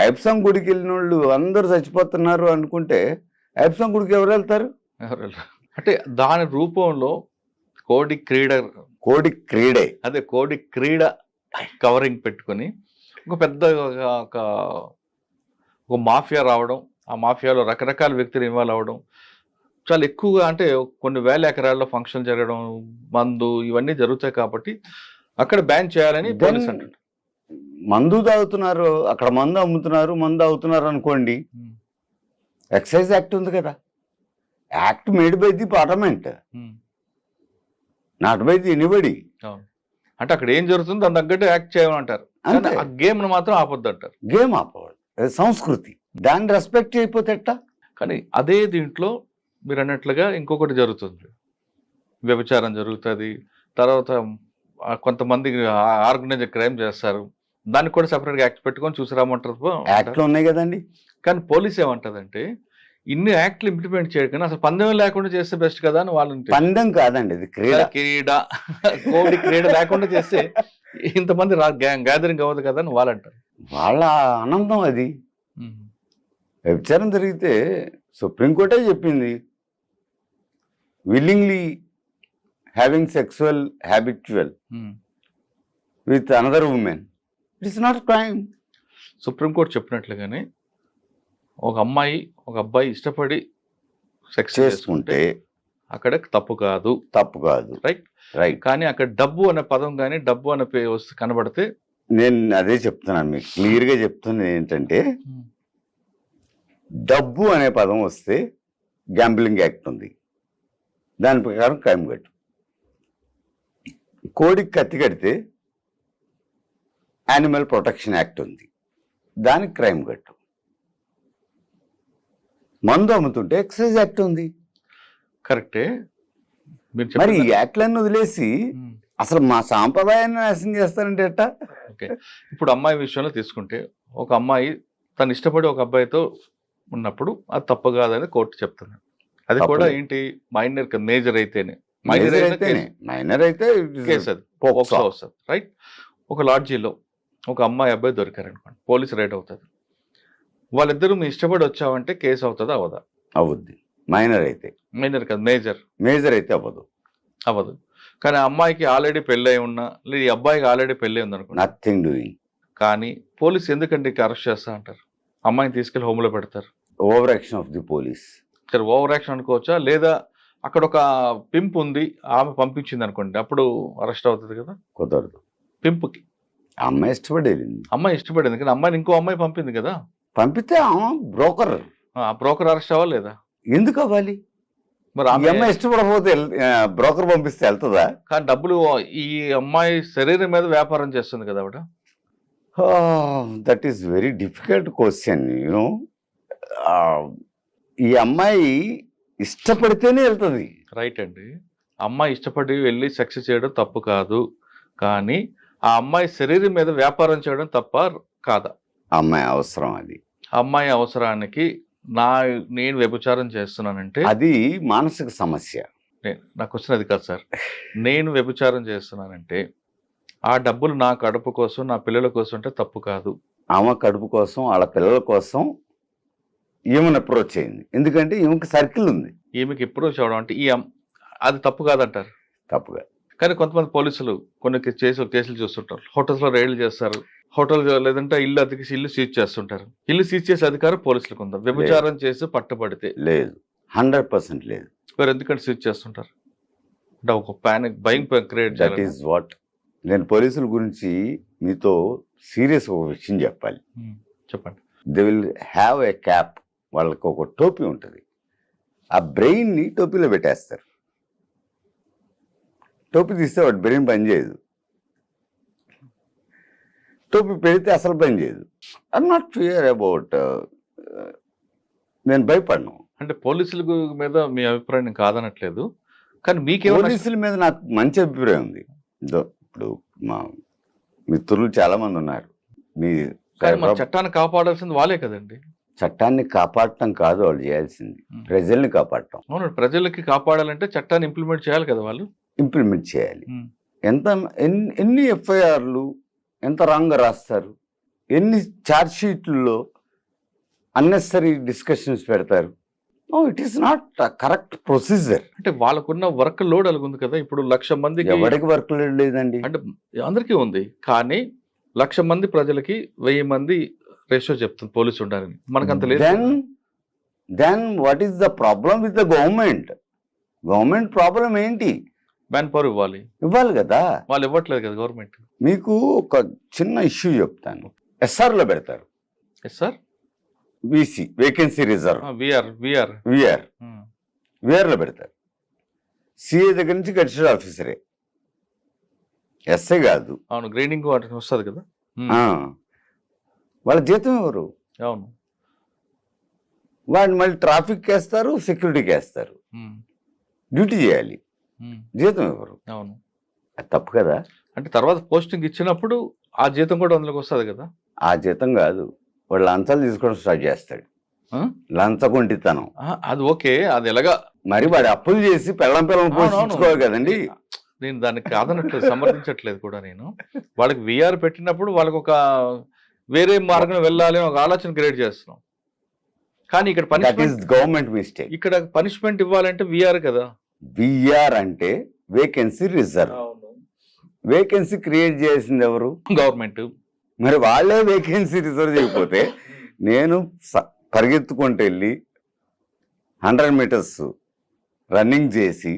ఐప్సం గుడికి వెళ్ళిన వాళ్ళు అందరూ చచ్చిపోతున్నారు అనుకుంటే ఐప్సం గుడికి ఎవరు వెళ్తారు? అంటే దాని రూపంలో కోడి క్రీడే అదే కోడి క్రీడ కవరింగ్ పెట్టుకొని ఒక పెద్ద ఒక మాఫియా రావడం, ఆ మాఫియాలో రకరకాల వ్యక్తులు ఇన్వాల్వ్ అవ్వడం చాలా ఎక్కువగా, అంటే కొన్ని వేల ఎకరాల్లో ఫంక్షన్ జరగడం, మందు ఇవన్నీ జరుగుతాయి. కాబట్టి అక్కడ బ్యాన్ చేయాలని పోలీస్ అంటారు. మందు తాగుతున్నారు, అక్కడ మందు అమ్ముతున్నారు, మందు అవుతున్నారు అనుకోండి, ఎక్సైజ్ యాక్ట్ ఉంది కదా. Act made by the parliament, not by the anybody. అంటే అక్కడ ఏం జరుగుతుందో దాని తగ్గట్టు యాక్ట్ చేయమంటారు. ఆ గేమ్ మాత్రం ఆపొద్దు అంటారు. గేమ్ ఆపవద్దు, సంస్కృతి. దాన్ని రెస్పెక్ట్ చేయకపోతే ఎట్టా? కానీ అదే దీంట్లో మీరు అన్నట్లుగా ఇంకొకటి జరుగుతుంది, వ్యభిచారం జరుగుతుంది. తర్వాత కొంతమంది ఆర్గనైజ్ క్రైమ్ చేస్తారు, దానికి కూడా సెపరేట్గా యాక్ట్ పెట్టుకొని చూసి రామంటారు. యాక్ట్లు ఉన్నాయి కదండి. కానీ పోలీస్ ఏమంటదంటే ఇన్ని యాక్ట్లు ఇంప్లిమెంట్ చేయడం అసలు పందెం లేకుండా చేస్తే బెస్ట్ కదా అని వాళ్ళు. పందెం కాదండి, ఇది క్రీడ. కోడి క్రీడ లేకుండా చేస్తే ఇంతమంది గ్యాదరింగ్ అవ్వదు కదా అని వాళ్ళు అంటారు. వాళ్ళ ఆనందం అది. వ్యభిచారం జరిగితే సుప్రీంకోర్టే చెప్పింది, willingly having sexual habitual with another women, it is not crime. Supreme court చెప్పినట్లుగానే ఒక అమ్మాయి ఒక అబ్బాయి ఇష్టపడి సెక్స్ చేసుకుంటే అక్కడ తప్పు కాదు, రైట్. రైట్. కానీ అక్కడ డబ్బు అనే పదం కానీ డబ్బు అనే వస్తే కనబడితే నేను అదే చెప్తున్నాను, మీకు క్లియర్గా చెప్తున్నది ఏంటంటే డబ్బు అనే పదం వస్తే గ్యాంబ్లింగ్ యాక్ట్ ఉంది, దాని ప్రకారం క్రైమ్ కట్టు. కోడికి కత్తి కడితే యానిమల్ ప్రొటెక్షన్ యాక్ట్ ఉంది, దానికి క్రైమ్ కట్టు. మందు అమ్ముతుంటే ఎక్సైజ్ యాక్ట్ ఉంది. కరెక్టే. మీరు మరి ఈ యాక్ట్లన్నీ వదిలేసి అసలు మా సాంప్రదాయాన్ని నాశనం చేస్తారంటే ఎట్టా? ఓకే, ఇప్పుడు అమ్మాయి విషయంలో తీసుకుంటే ఒక అమ్మాయి తను ఇష్టపడి ఒక అబ్బాయితో ఉన్నప్పుడు అది తప్పు కాదని కోర్టు చెప్తుంది. అది కూడా ఏంటి, మైనర్ మేజర్ అయితేనే, మైనర్ అయితే కేసు అది పోక్సో వస్తుంది, రైట్. ఒక లాడ్జీలో ఒక అమ్మాయి అబ్బాయి దొరికారనుకోండి, పోలీస్ రైడ్ అవుతుంది. వాళ్ళిద్దరూ మీ ఇష్టపడి వచ్చావంటే కేసు అవుతుందా అవదా? అవుద్ది. మైనర్ అయితే. మైనర్ కాదు, మేజర్ అయితే అవ్వదు. కానీ ఆ అమ్మాయికి ఆల్రెడీ పెళ్ళై ఉన్నా, లేదు ఈ అబ్బాయికి ఆల్రెడీ పెళ్ళై ఉంది అనుకోండి, నథింగ్ డూయింగ్. కానీ పోలీస్ ఎందుకంటే అరెస్ట్ చేస్తా అంటారు, అమ్మాయిని తీసుకెళ్లి హోమ్లో పెడతారు. Over action of the police. సరే, ఓవర్ యాక్షన్ అనుకోవచ్చా? లేదా అక్కడ ఒక పింప్ ఉంది, ఆమె పంపించింది అనుకోండి, అప్పుడు అరెస్ట్ అవుతుంది కదా? కుదరదు. పింప్కి అమ్మాయి ఇష్టపడింది కానీ అమ్మాయిని ఇంకో అమ్మాయి పంపింది కదా, పంపితే బ్రోకర్. ఆ బ్రోకర్ అరెస్ట్ అవ్వాలి లేదా? ఎందుకు అవ్వాలి? మరి అమ్మాయి ఇష్టపడకపోతే బ్రోకర్ పంపిస్తే వెళ్తుందా? కానీ డబ్బులు ఈ అమ్మాయి శరీరం మీద వ్యాపారం చేస్తుంది కదా ఆవిడ. That is very difficult question. You know, ఈ అమ్మాయి ఇష్టపడితేనే వెళ్తుంది. రైట్ అండి, అమ్మాయి ఇష్టపడి వెళ్ళి సెక్స్ చేయడం తప్పు కాదు, కానీ ఆ అమ్మాయి శరీరం మీద వ్యాపారం చేయడం తప్ప కాదా? అమ్మాయి అవసరం అది. అమ్మాయి అవసరానికి నేను వ్యభిచారం చేస్తున్నానంటే అది మానసిక సమస్య. నాకు వచ్చిన అది కాదు సార్. నేను వ్యభిచారం చేస్తున్నానంటే ఆ డబ్బులు నా కడుపు కోసం, నా పిల్లల కోసం అంటే తప్పు కాదు. ఆమె కడుపు కోసం, వాళ్ళ పిల్లల కోసం ఈమెను అప్రోచ్ అయింది. ఎందుకంటే ఈమెకి సర్కిల్ ఉంది. ఈమెకి అప్రోచ్ అవడం అంటే అది తప్పు కాదంటారు. తప్పుగా. కానీ కొంతమంది పోలీసులు కొన్ని కేసులు చూస్తుంటారు. హోటల్స్లో రైడ్లు చేస్తారు, హోటల్ లేదంటే ఇల్లు అతికిసి ఇల్లు సీజ్ చేస్తుంటారు. ఇల్లు సీజ్ చేసే అధికారం పోలీసులకు ఉందా? వ్యభిచారం చేసి పట్టుబడితే లేదు, 100% లేదు. మరి ఎందుకంటే సీజ్ చేస్తుంటారు? అంటే ఒక భయం క్రియేట్ దట్ ఈస్ వాట్. నేను పోలీసుల గురించి మీతో సీరియస్ ఒక విషయం చెప్పాలి. చెప్పండి. They will have a cap. వాళ్ళకి ఒక టోపీ ఉంటుంది, ఆ బ్రెయిన్ని టోపీలో పెట్టేస్తారు. టోపీ తీస్తే వాడు బ్రెయిన్ పనిచేయదు, టోపీ పెడితే అసలు పనిచేయదు. ఐఎమ్ నాట్ ఫియర్ అబౌట్, నేను భయపడను. అంటే పోలీసుల మీద మీ అభిప్రాయం కాదనట్లేదు, కానీ మీకే పోలీసుల మీద నాకు మంచి అభిప్రాయం ఉంది. ఇప్పుడు మా మిత్రులు చాలా మంది ఉన్నారు. మీ చట్టాన్ని కాపాడాల్సింది వాళ్ళే కదండి. చట్టాన్ని కాపాడటం కాదు వాళ్ళు చేయాల్సింది, ప్రజల్ని కాపాడటం. అవును, ప్రజలకి కాపాడాలంటే చట్టాన్ని ఇంప్లిమెంట్ చేయాలి కదా, వాళ్ళు ఇంప్లిమెంట్ చేయాలి. ఎన్ని ఎఫ్ఐఆర్లు ఎంత రాంగ్ రాస్తారు, ఎన్ని ఛార్జ్ షీట్లలో అన్నెసరీ డిస్కషన్స్ పెడతారు. It is not correct procedure. అంటే వాళ్ళకున్న వర్క్ లోడ్ అలాగుంది కదా. ఇప్పుడు 1,00,000 మందికి ఎవరికి వర్క్ లోడ్ లేదండి, అంటే అందరికీ ఉంది. కానీ 1,00,000 మంది ప్రజలకి 1000 మంది రేషియో చెప్తుంది పోలీసు ఉండాలని, మనకు అంత లేదు. Then what is the problem with the government? Government problem ఏంటి? మ్యాన్ పవర్ ఇవ్వాలి కదా, వాళ్ళు ఇవ్వట్లేదు కదా గవర్నమెంట్. మీకు ఒక చిన్న ఇష్యూ చెప్తాను. ఎస్ఆర్లో పెడతారు, సార్ విసి వేకెన్సీ రిజర్వ్, విఆర్లో పెడతారు. సిఏ దగ్గర నుంచి గడిచిన ఆఫీసరే, ఎస్ఐ కాదు. అవును, గ్రేడింగ్ వస్తుంది కదా. వాళ్ళ జీతం ఎవరు? అవును, వాడిని మళ్ళీ ట్రాఫిక్ వేస్తారు, సెక్యూరిటీకి వేస్తారు, డ్యూటీ చేయాలి, జీతం ఎవరు? అవును, అది తప్పు కదా. అంటే తర్వాత పోస్టింగ్ ఇచ్చినప్పుడు ఆ జీతం కూడా అందులోకి వస్తుంది కదా. ఆ జీతం కాదు, వాడు లంచాలు తీసుకోవడం స్టార్ట్ చేస్తాడు, లంచగొంటితనం. అది ఓకే, అది ఎలాగా మరి వాడు అప్పులు చేసి పిల్లం పోషించుకోవాలి కదండి. నేను దానికి కాదనట్లేదు, సమర్థించట్లేదు కూడా. నేను వాళ్ళకి విఆర్ పెట్టినప్పుడు వాళ్ళకి ఒక వేరే మార్గం వెళ్ళాలి అని ఒక ఆలోచన క్రియేట్ చేస్తున్నాం. కానీ ఇక్కడ గవర్నమెంట్ మిస్టేక్. ఇక్కడ పనిష్మెంట్ ఇవ్వాలంటే విఆర్ కదా. విఆర్ అంటే వేకెన్సీ రిజర్వ్. వేకెన్సీ క్రియేట్ చేసింది ఎవరు? గవర్నమెంట్. మరి వాళ్ళే వేకెన్సీ రిజర్వ్ చేయకపోతే నేను పరిగెత్తుకుంటూ వెళ్ళి 100 meters రన్నింగ్ చేసి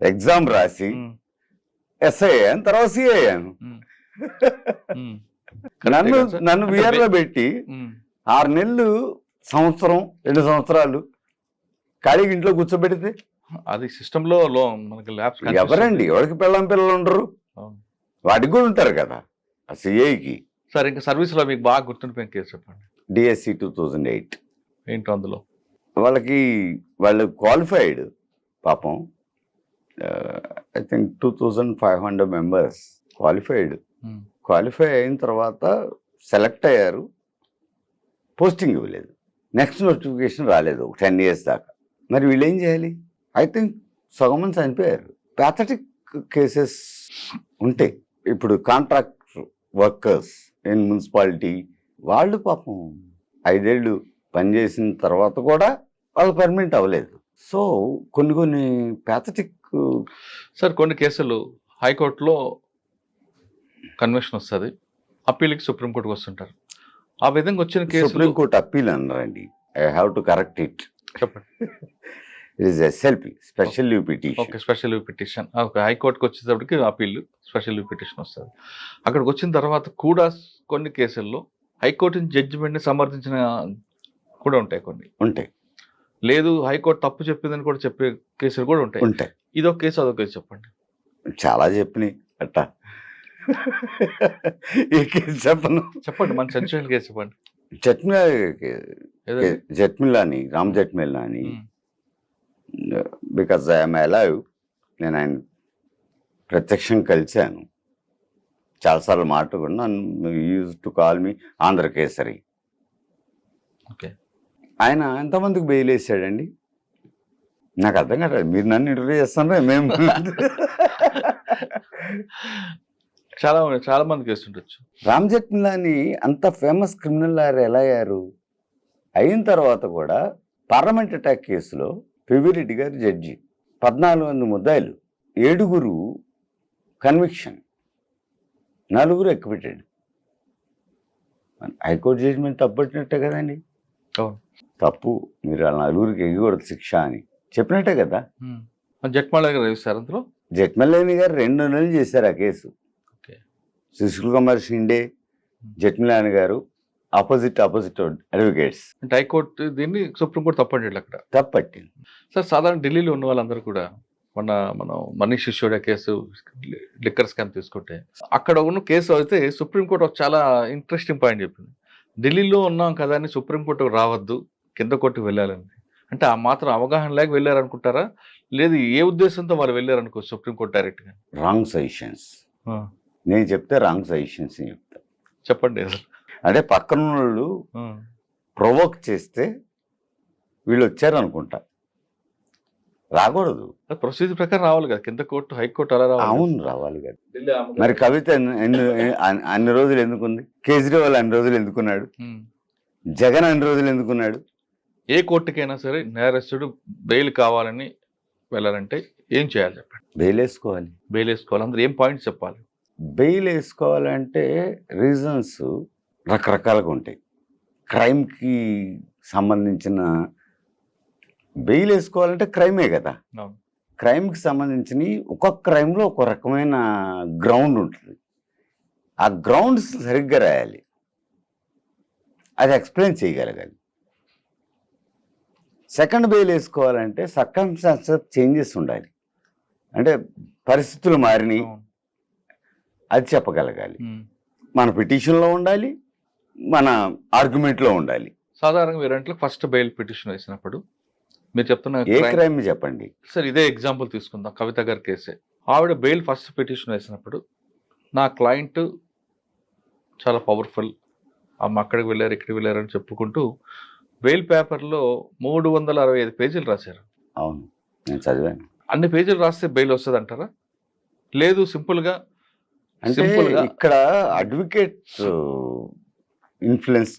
ఎగ్జామ్ రాసి ఎస్ఐ అయ్యాను, తర్వాత సిఐ అయ్యాను. నన్ను విఆర్లో పెట్టి 6 నెలలు, సంవత్సరం, 2 సంవత్సరాలు ఖాళీగా ఇంట్లో కూర్చోబెడితే అది సిస్టమ్ లో మనకి ల్యాబ్స్ ఎవరండి, ఎవరికి పిల్లలు ఉండరు, వాటికి కూడా ఉంటారు కదా ఆ సిఐకి. సార్ ఇంకా సర్వీస్ లో మీకు బాగా గుర్తుండిపోయిన కేసు చెప్పండి. డిఎస్సి 2008 ఏంటో అందులో వాళ్ళు క్వాలిఫైడ్ పాపం. ఐ థింక్ 2500 మెంబర్స్ క్వాలిఫై అయిన తర్వాత సెలెక్ట్ అయ్యారు, పోస్టింగ్ ఇవ్వలేదు, నెక్స్ట్ నోటిఫికేషన్ రాలేదు 10 years దాకా. మరి వీళ్ళు ఏం చేయాలి? ఐ థింక్ సగం మంది చనిపోయారు. ప్యాథటిక్ కేసెస్ ఉంటాయి. ఇప్పుడు కాంట్రాక్ట్ వర్కర్స్ ఇన్ మున్సిపాలిటీ వాళ్ళు పాపం 5 ఏళ్ళు పనిచేసిన తర్వాత కూడా వాళ్ళు పర్మనెంట్ అవ్వలేదు. సో కొన్ని ప్యాథటిక్. సార్ కొన్ని కేసులు హైకోర్టులో కన్విక్షన్ వస్తుంది, అప్పీల్కి సుప్రీంకోర్టుకి వస్తుంటారు. ఆ విధంగా వచ్చిన కేసు సుప్రీంకోర్టు అప్పీల్ అన్నారండి. I have to correct it. చెప్పండి. It is SLP, special leave petition. Okay, special leave petition. Okay, హైకోర్టుకి వచ్చేటప్పటికి అప్పీల్, స్పెషల్ లీవ్ పిటిషన్ వస్తుంది. అక్కడికి వచ్చిన తర్వాత కూడా కొన్ని కేసుల్లో హైకోర్టు జడ్జిమెంట్ని సమర్థించిన కూడా ఉంటాయి, కొన్ని ఉంటాయి. లేదు హైకోర్టు తప్పు చెప్పిందని కూడా చెప్పే కేసులు కూడా ఉంటాయి. ఇదొక కేసు అదొక కేసు చెప్పండి. చాలా చెప్పినాయి అట్టా. ఈ కేసు చెప్పండి, మన సెన్సేషనల్ కేసు చెప్పండి. Jethmalani, Ram Jethmalani, because I'm alive, నేను ఆయన ప్రత్యక్షం కలిశాను, చాలాసార్లు మాట్లాడుకున్నాను. Use to call me Andhrakesari. Okay, ఆయన ఎంతమందికి బెయిల్ వేసాడండి? నాకు అర్థం కాదు. మీరు నన్ను ఇంటర్వ్యూ చేస్తారా? మేము చాలా మంది కేసు ఉండొచ్చు. రామ్ జెట్మిలాని అంత ఫేమస్ క్రిమినల్ లాయర్ ఎలా అయ్యారు? అయిన తర్వాత కూడా పార్లమెంట్ అటాక్ కేసులో పివి రెడ్డి గారు జడ్జి, 14 ముద్దాయిలు, 7 కన్విక్షన్, 4 ఎక్విటెడ్. హైకోర్టు జడ్జిమెంట్ తప్పట్టినట్టే కదండి. తప్పు, మీరు ఆ 4 ఎగ్గకూడదు శిక్ష అని చెప్పినట్టే కదా. జట్మల్లా గారు వేస్తారు అందులో. జట్మల్లాని గారు 2 నెలలు చేశారు ఆ కేసు. సుశీల్ కుమార్ షిండే, జట్మిలాని గారు ఆపోజిట్ అడ్వకేట్స్. అంటే హైకోర్టు దీన్ని సుప్రీంకోర్టు తప్పండి అక్కడ తప్పట్టింది. సార్ సాధారణ ఢిల్లీలో ఉన్న వాళ్ళందరూ కూడా మనం Manish Sisodia case, liquor scam తీసుకుంటే అక్కడ ఉన్న కేసు అయితే సుప్రీంకోర్టు ఒక చాలా ఇంట్రెస్టింగ్ పాయింట్ చెప్పింది. ఢిల్లీలో ఉన్నాం కదా అని సుప్రీంకోర్టుకు రావద్దు, కింద కోర్టుకు వెళ్ళాలని. అంటే ఆ మాత్రం అవగాహన లేక వెళ్ళారనుకుంటారా, లేదు ఏ ఉద్దేశంతో వాళ్ళు వెళ్ళారనుకో సుప్రీంకోర్టు డైరెక్ట్గా? Wrong suggestions. నేను చెప్తే రాంగ్ సజెషన్స్ చెప్తా. చెప్పండి. అంటే పక్కన వాళ్ళు ప్రొవోక్ చేస్తే వీళ్ళు వచ్చారు అనుకుంటా, రాకూడదు. ప్రొసీజర్ ప్రకారం రావాలి కదా కింద కోర్టు, హైకోర్టు అలా రావాలి. అవును, రావాలి కదా. మరి కవిత అన్ని రోజులు ఎందుకుంది? కేజ్రీవాల్ అన్ని రోజులు ఎందుకున్నాడు? జగన్ అన్ని రోజులు ఎందుకున్నాడు? ఏ కోర్టుకైనా సరే నేరస్తుడు బెయిల్ కావాలని వెళ్ళాలంటే ఏం చేయాలి చెప్పండి? బెయిల్ వేసుకోవాలి. అందరూ ఏం పాయింట్స్ చెప్పాలి? బెయిల్ వేసుకోవాలంటే రీజన్స్ రకరకాలుగా ఉంటాయి. క్రైమ్కి సంబంధించిన బెయిల్ వేసుకోవాలంటే క్రైమే కదా. క్రైమ్కి సంబంధించిన ఒక్కొక్క క్రైమ్లో ఒక రకమైన గ్రౌండ్ ఉంటుంది. ఆ గ్రౌండ్స్ సరిగ్గా రాయాలి, అది ఎక్స్ప్లెయిన్ చేయగలగాలి. సెకండ్ బెయిల్ వేసుకోవాలంటే సర్కమ్స్టాన్సెస్ చేంజెస్ ఉండాలి, అంటే పరిస్థితులు మారినాయి, అది చెప్పగలగాలి. మన పిటిషన్లో ఉండాలి, మన ఆర్గ్యుమెంట్లో ఉండాలి. సాధారణంగా మీరంటే ఫస్ట్ బెయిల్ పిటిషన్ వేసినప్పుడు మీరు చెప్తున్న ఏ క్రైమ్ చెప్పండి సార్. ఇదే ఎగ్జాంపుల్ తీసుకుందాం, కవిత గారి కేసే. ఆవిడ బెయిల్ ఫస్ట్ పిటిషన్ వేసినప్పుడు నా క్లయింట్ చాలా పవర్ఫుల్, అమ్మ అక్కడికి వెళ్ళారు ఇక్కడికి వెళ్ళారు అని చెప్పుకుంటూ బెయిల్ పేపర్లో 365 పేజీలు రాశారు. అవును, నేను చదివాను. అన్ని పేజీలు రాస్తే బెయిల్ వస్తుంది అంటారా? లేదు సింపుల్గా అంటే ఇక్కడ అడ్వకేట్ ఇన్ఫ్లుయెన్స్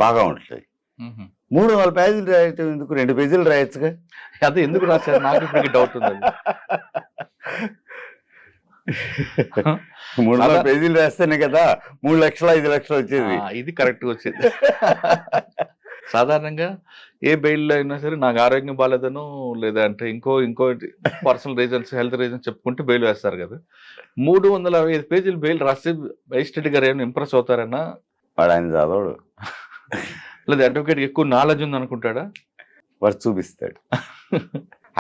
బాగా ఉంటుంది. 300 పేజీలు రాయటం ఎందుకు? 2 పేజీలు రాయొచ్చుగా. అదే ఎందుకు రాశారు నాకు ఇప్పటికి డౌట్ ఉంది. 300 పేజీలు రాస్తేనే కదా 3 లక్షలు 5 లక్షలు వచ్చేది. ఇది కరెక్ట్గా వచ్చేది. సాధారణంగా ఏ బెయిల్లో అయినా సరే నాకు ఆరోగ్యం బాగాలేదనో లేదంటే ఇంకో పర్సనల్ రీజన్స్ హెల్త్ రీజన్స్ చెప్పుకుంటే బెయిల్ వేస్తారు కదా. 365 పేజీలు బెయిల్ రాస్తే మేజిస్ట్రేట్ గారు ఏమైనా ఇంప్రెస్ అవుతారన్నా, వాడు ఆయన చదవడు, లేదా అడ్వకేట్ ఎక్కువ నాలెడ్జ్ ఉంది అనుకుంటాడా? వాడు చూపిస్తాడు.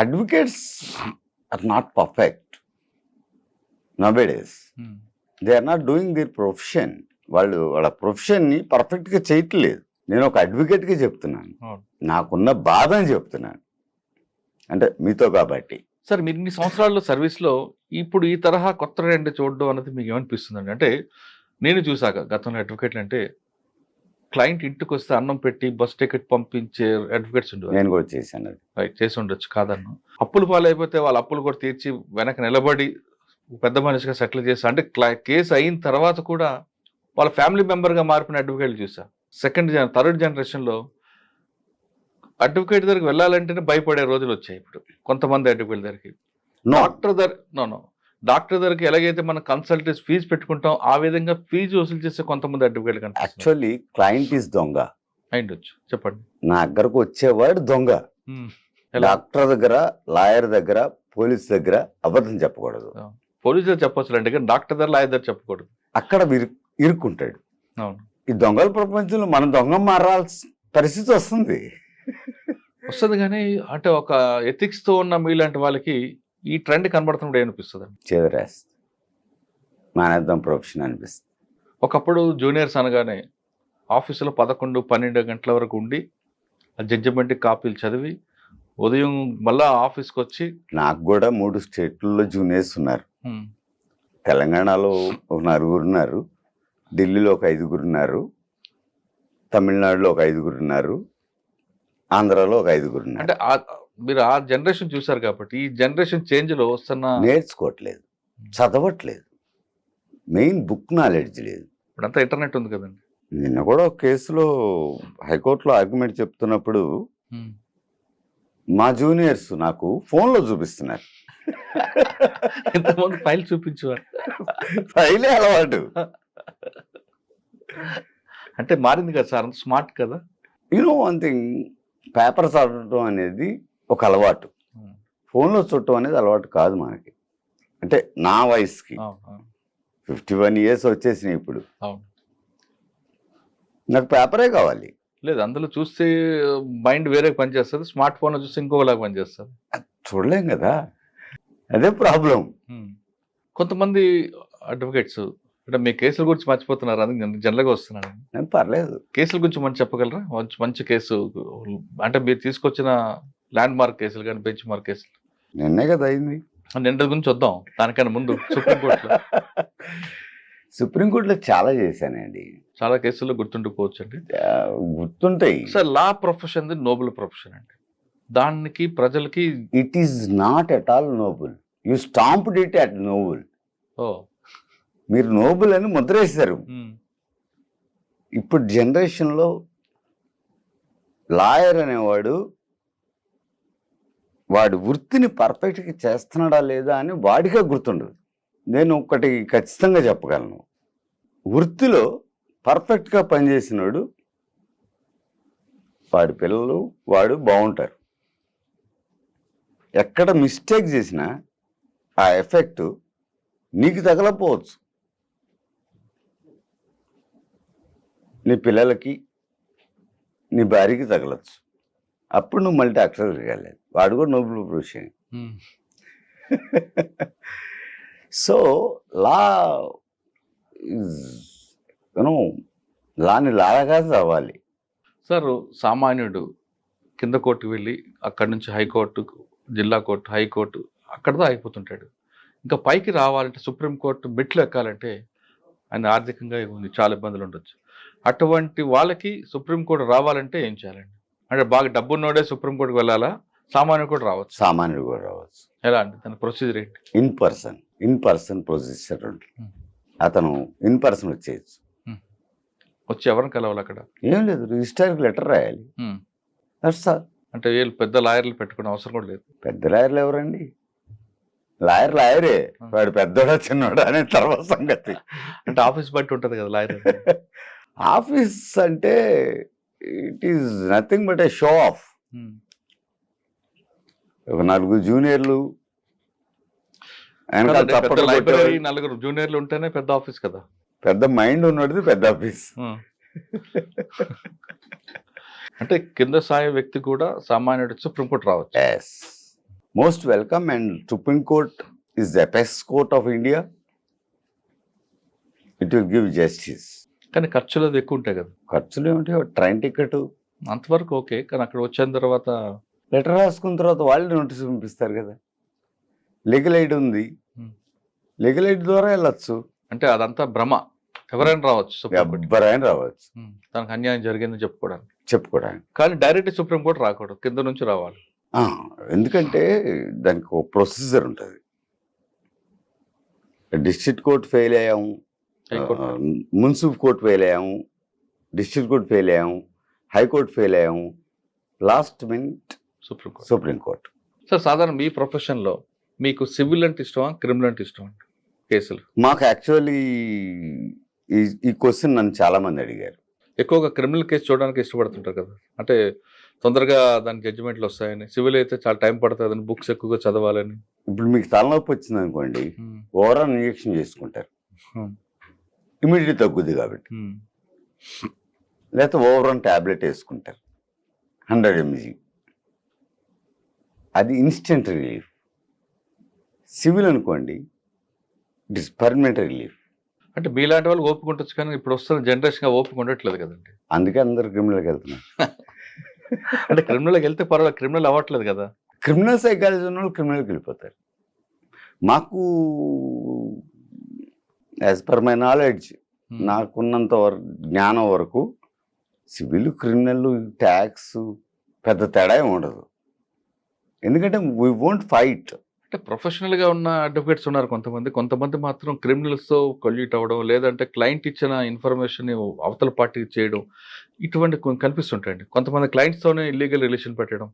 Advocates are not perfect nowadays. They are not doing their profession. వాళ్ళ ప్రొఫెషన్ని పర్ఫెక్ట్గా చేయట్లేదు. నేను ఒక అడ్వకేట్గా చెప్తున్నాను, నాకున్న బాధ అని చెప్తున్నాను, అంటే మీతో కాబట్టి. సార్ మీరు ఇన్ని సంవత్సరాల్లో సర్వీస్లో ఇప్పుడు ఈ తరహా కొత్త ట్రెండ్ చూడడం అనేది మీకు ఏమనిపిస్తుందండి? అంటే నేను చూసాక గతంలో అడ్వకేట్లు అంటే క్లయింట్ ఇంటికి వస్తే అన్నం పెట్టి బస్ టికెట్ పంపించే అడ్వకేట్స్ ఉండేవారు. నేను కూడా చేశాను అది. రైట్, చేసి ఉండొచ్చు కాదన్ను. అప్పులు పాలైపోతే వాళ్ళ అప్పులు కూడా తీర్చి వెనక నిలబడి పెద్ద మనిషిగా సెటిల్ చేసి, అంటే కేసు అయిన తర్వాత కూడా వాళ్ళ ఫ్యామిలీ మెంబర్గా మారిపోయిన అడ్వకేట్లు చూసా. థర్డ్ జనరేషన్లో అడ్వకేట్ దగ్గరికి వెళ్ళాలంటేనే భయపడే రోజులు వచ్చాయి ఇప్పుడు కొంతమంది అడ్వకేట్ దగ్గరికి. డాక్టర్ దగ్గరికి ఎలాగైతే మనం కన్సల్టెన్సీ ఫీజు పెట్టుకుంటాం ఆ విధంగా ఫీజు వసూలు చేసే కొంతమంది అడ్వకేట్ కనిపిస్తున్నారు. యాక్చువల్లీ క్లయింట్ ఈజ్ దొంగ. అయిండొచ్చు, చెప్పండి. నా దగ్గరకు వచ్చేవాడు దొంగ. డాక్టర్ దగ్గర, లాయర్ దగ్గర, పోలీస్ దగ్గర అబద్ధం చెప్పకూడదు. పోలీసు దగ్గర చెప్పొచ్చు అంటే, కానీ డాక్టర్ దగ్గర, లాయర్ దగ్గర చెప్పకూడదు. అక్కడ ఇరుక్కుంటాడు. అవును, ఈ దొంగల ప్రపంచంలో మనం దొంగ మారాల్సిన పరిస్థితి వస్తుంది. కానీ అంటే ఒక ఎథిక్స్ తో ఉన్న మీలాంటి వాళ్ళకి ఈ ట్రెండ్ కనబడుతున్నప్పుడు ఏమనిపిస్తుంది? చేదరేస్తుంది, మానేద్దాం ప్రొఫెషన్ అనిపిస్తుంది. ఒకప్పుడు జూనియర్స్ అనగానే ఆఫీసులో 11-12 గంటల వరకు ఉండి ఆ జడ్జిమెంట్ కాపీలు చదివి ఉదయం మళ్ళా ఆఫీస్కి వచ్చి. నాకు కూడా 3 స్టేట్లలో జూనియర్స్ ఉన్నారు. తెలంగాణలో ఒక 4 ఉన్నారు, ఢిల్లీలో ఒక 5 ఉన్నారు, తమిళనాడులో ఒక 5 ఉన్నారు, ఆంధ్రాలో ఒక 5 ఉన్నారు. అంటే మీరు ఆ జనరేషన్ చూసారు కాబట్టి ఈ జనరేషన్ చేంజ్ లో వస్తున్న నేర్చుకోవట్లేదు, చదవట్లేదు, మెయిన్ బుక్ నాలెడ్జ్ లేదు. ఇప్పుడంతా ఇంటర్నెట్ ఉంది కదండి. నిన్న కూడా ఒక కేసులో హైకోర్టులో ఆర్గ్యుమెంట్ చెప్తున్నప్పుడు మా జూనియర్స్ నాకు ఫోన్లో చూపిస్తున్నారు. ఇంతకుముందు ఫైల్ చూపించేవారు, ఫైలే అలవాటు. అంటే మారింది కదా సార్, అంత స్మార్ట్ కదా. వన్ థింగ్, పేపర్ చదవటం అనేది ఒక అలవాటు, ఫోన్లో చూడటం అనేది అలవాటు కాదు మనకి. అంటే నా వయసుకి 51 years వచ్చేసినాయి ఇప్పుడు. నాకు పేపరే కావాలి. లేదు, అందులో చూస్తే మైండ్ వేరే పనిచేస్తుంది, స్మార్ట్ ఫోన్ చూస్తే ఇంకోలాగా పనిచేస్తుంది. చూడలేం కదా, అదే ప్రాబ్లం. కొంతమంది అడ్వకేట్స్ అంటే మీ కేసుల గురించి మర్చిపోతున్నారు, అందుకే జనరల్గా వస్తున్నాను. పర్లేదు, కేసుల గురించి మనం చెప్పగలరా? మంచి కేసు అంటే మీరు తీసుకొచ్చిన ల్యాండ్ మార్క్ కేసులు కానీ బెంచ్ మార్క్ కేసులు. నిన్నే కదా అయింది. నిన్న గురించి వద్దాం, దానికన్నా ముందు సుప్రీంకోర్టులో చాలా చేశానండి. చాలా కేసుల్లో గుర్తుండిపోవచ్చు అండి, గుర్తుంటాయి. Sir law profession noble profession అండి, దానికి ప్రజలకి it is not at all noble. You stamped it at noble. మీరు నోబుల్ అని ముద్రేశారు. ఇప్పుడు జనరేషన్లో లాయర్ అనేవాడు వాడి వృత్తిని పర్ఫెక్ట్గా చేస్తున్నాడా లేదా అని వాడిగా గుర్తుండదు. నేను ఒకటి ఖచ్చితంగా చెప్పగలను, వృత్తిలో పర్ఫెక్ట్గా పనిచేసినాడు వాడి పిల్లలు వాడు బాగుంటారు. ఎక్కడ మిస్టేక్ చేసినా ఆ ఎఫెక్ట్ నీకు తగలపోవచ్చు, నీ పిల్లలకి, నీ భార్యకి తగలచ్చు. అప్పుడు నువ్వు మల్టీ అక్షరాలు తిరగాలి. వాడు కూడా నోబుల్ ప్రొఫెషన్. సో లా లాని లాగా చదవాలి. సార్ సామాన్యుడు కింద కోర్టుకు వెళ్ళి అక్కడి నుంచి హైకోర్టు, జిల్లా కోర్టు, హైకోర్టు అక్కడతో అయిపోతుంటాడు. ఇంకా పైకి రావాలంటే సుప్రీంకోర్టు మెట్లు ఎక్కాలంటే ఆయన ఆర్థికంగా చాలా ఇబ్బందులు ఉండొచ్చు. అటువంటి వాళ్ళకి సుప్రీంకోర్టు రావాలంటే ఏం చేయాలండి? అంటే బాగా డబ్బున్నోడే సుప్రీంకోర్టుకు వెళ్ళాలా, సామాన్యుడు కూడా రావచ్చు? సామాన్యుడు కూడా రావచ్చు. ఎలా అండి దాని ప్రొసీజర్ ఏంటి? ఇన్ పర్సన్ ప్రొసీజర్ ఉంటుంది. అతను ఇన్ పర్సన్ వచ్చేయచ్చు. వచ్చి ఎవరిని కలవాలి? అక్కడ ఏం లేదు, రిజిస్టర్కి లెటర్ రాయాలి. సార్ అంటే వీళ్ళు పెద్ద లాయర్లు పెట్టుకునే అవసరం కూడా లేదు. పెద్ద లాయర్లు ఎవరండి? లాయరే, వాడు పెద్దోడా చిన్నోడా అనే తర్వాత సంగతి. అంటే ఆఫీస్ బట్టి ఉంటుంది కదా లాయర్. ఆఫీస్ అంటే it is nothing but A show off. ఒక 4 జూనియర్లు వెనకాల పెద్ద చప్పట్లు లైబ్రరీ కొట్టేవాళ్ళు. 4 జూనియర్లు ఉంటేనే పెద్ద ఆఫీస్ కదా. పెద్ద మైండ్ ఉన్నది పెద్ద ఆఫీస్. అంటే కింద స్థాయి వ్యక్తి కూడా సామాన్యుడు సుప్రీంకోర్టు రావచ్చు. Yes, most welcome. And supreme court is the apex court of India. It will give justice. కానీ ఖర్చులు అది ఎక్కువ ఉంటాయి కదా. ఖర్చులు ఏమిటి? ట్రైన్ టికెట్ అంతవరకు ఓకే, కానీ అక్కడ వచ్చిన తర్వాత లెటర్ రాసుకున్న తర్వాత వాళ్ళు నోటీస్ పంపిస్తారు కదా. లీగల్ ఎయిడ్ ఉంది, లీగల్ ఎయిడ్ ద్వారా వెళ్ళొచ్చు. అంటే అదంతా భ్రమ. ఎవరైనా రావచ్చు సుప్రీంకోర్టు, ఎవరైనా రావచ్చు తనకు అన్యాయం జరిగిందని చెప్పుకోవడానికి. కానీ డైరెక్ట్ సుప్రీంకోర్టు రాకూడదు, కింద నుంచి రావాలి. ఎందుకంటే దానికి ఒక ప్రొసీజర్ ఉంటుంది. డిస్ట్రిక్ట్ కోర్ట్ ఫెయిల్ అయ్యాము, మున్సిపల్ కోర్ట్ ఫెయిల్ అయ్యాము, డిస్ట్రిక్ట్ కోర్ట్ ఫెయిల్ అయ్యాము, హైకోర్టు ఫెయిల్ అయ్యాము, లాస్ట్ మినిట్ సుప్రీంకోర్టు. సార్, సాధారణ మీ ప్రొఫెషన్లో మీకు సివిల్ అంటే ఇష్టమా, క్రిమినల్ అంటే ఇష్టమా కేసులు? మాకు యాక్చువల్లీ ఈ క్వశ్చన్ నన్ను చాలా మంది అడిగారు. ఎక్కువగా క్రిమినల్ కేసు చూడడానికి ఇష్టపడుతుంటారు కదా, అంటే తొందరగా దాని జడ్జిమెంట్లు వస్తాయని. సివిల్ అయితే చాలా టైం పడుతుందని, బుక్స్ ఎక్కువగా చదవాలని. ఇప్పుడు మీకు తలనొప్పి వచ్చింది అనుకోండి, ఓవరాల్ ఇంజెక్షన్ చేసుకుంటారు, ఇమీడియట్ తగ్గుద్ది కాబట్టి. లేకపోతే ఓవరాల్ ట్యాబ్లెట్ వేసుకుంటారు 100 mg. అది ఇన్స్టెంట్ రిలీఫ్. సివిల్ అనుకోండి, ఇట్ ఇస్ పర్మనెంట్ రిలీఫ్. అంటే మీలాంటి వాళ్ళు ఓపిక ఉండొచ్చు, కానీ ఇప్పుడు వస్తున్న జనరేషన్ ఓపిక ఉండట్లేదు కదండి. అందుకే అందరు క్రిమినల్కి వెళ్తున్నారు. అంటే క్రిమినల్కి వెళ్తే పర్వాలేదు, క్రిమినల్ అవ్వట్లేదు కదా. క్రిమినల్ సైకాలజీ ఉన్న వాళ్ళు క్రిమినల్కి వెళ్ళిపోతారు. మాకు యాజ్ పర్ మై నాలెడ్జ్, నాకున్నంత జ్ఞానం వరకు సివిల్, క్రిమినల్, ట్యాక్స్ పెద్ద తేడా ఏమి ఉండదు. ఎందుకంటే వీ వోంట్ ఫైట్. అంటే ప్రొఫెషనల్గా ఉన్న అడ్వకేట్స్ ఉన్నారు కొంతమంది మాత్రం క్రిమినల్స్తో కొల్యూట్ అవ్వడం, లేదంటే క్లయింట్ ఇచ్చిన ఇన్ఫర్మేషన్ అవతల పార్టీకి చేయడం, ఇటువంటి కనిపిస్తుంటాయండి. కొంతమంది క్లయింట్స్తోనే ఇల్లీగల్ రిలేషన్ పెట్టడం.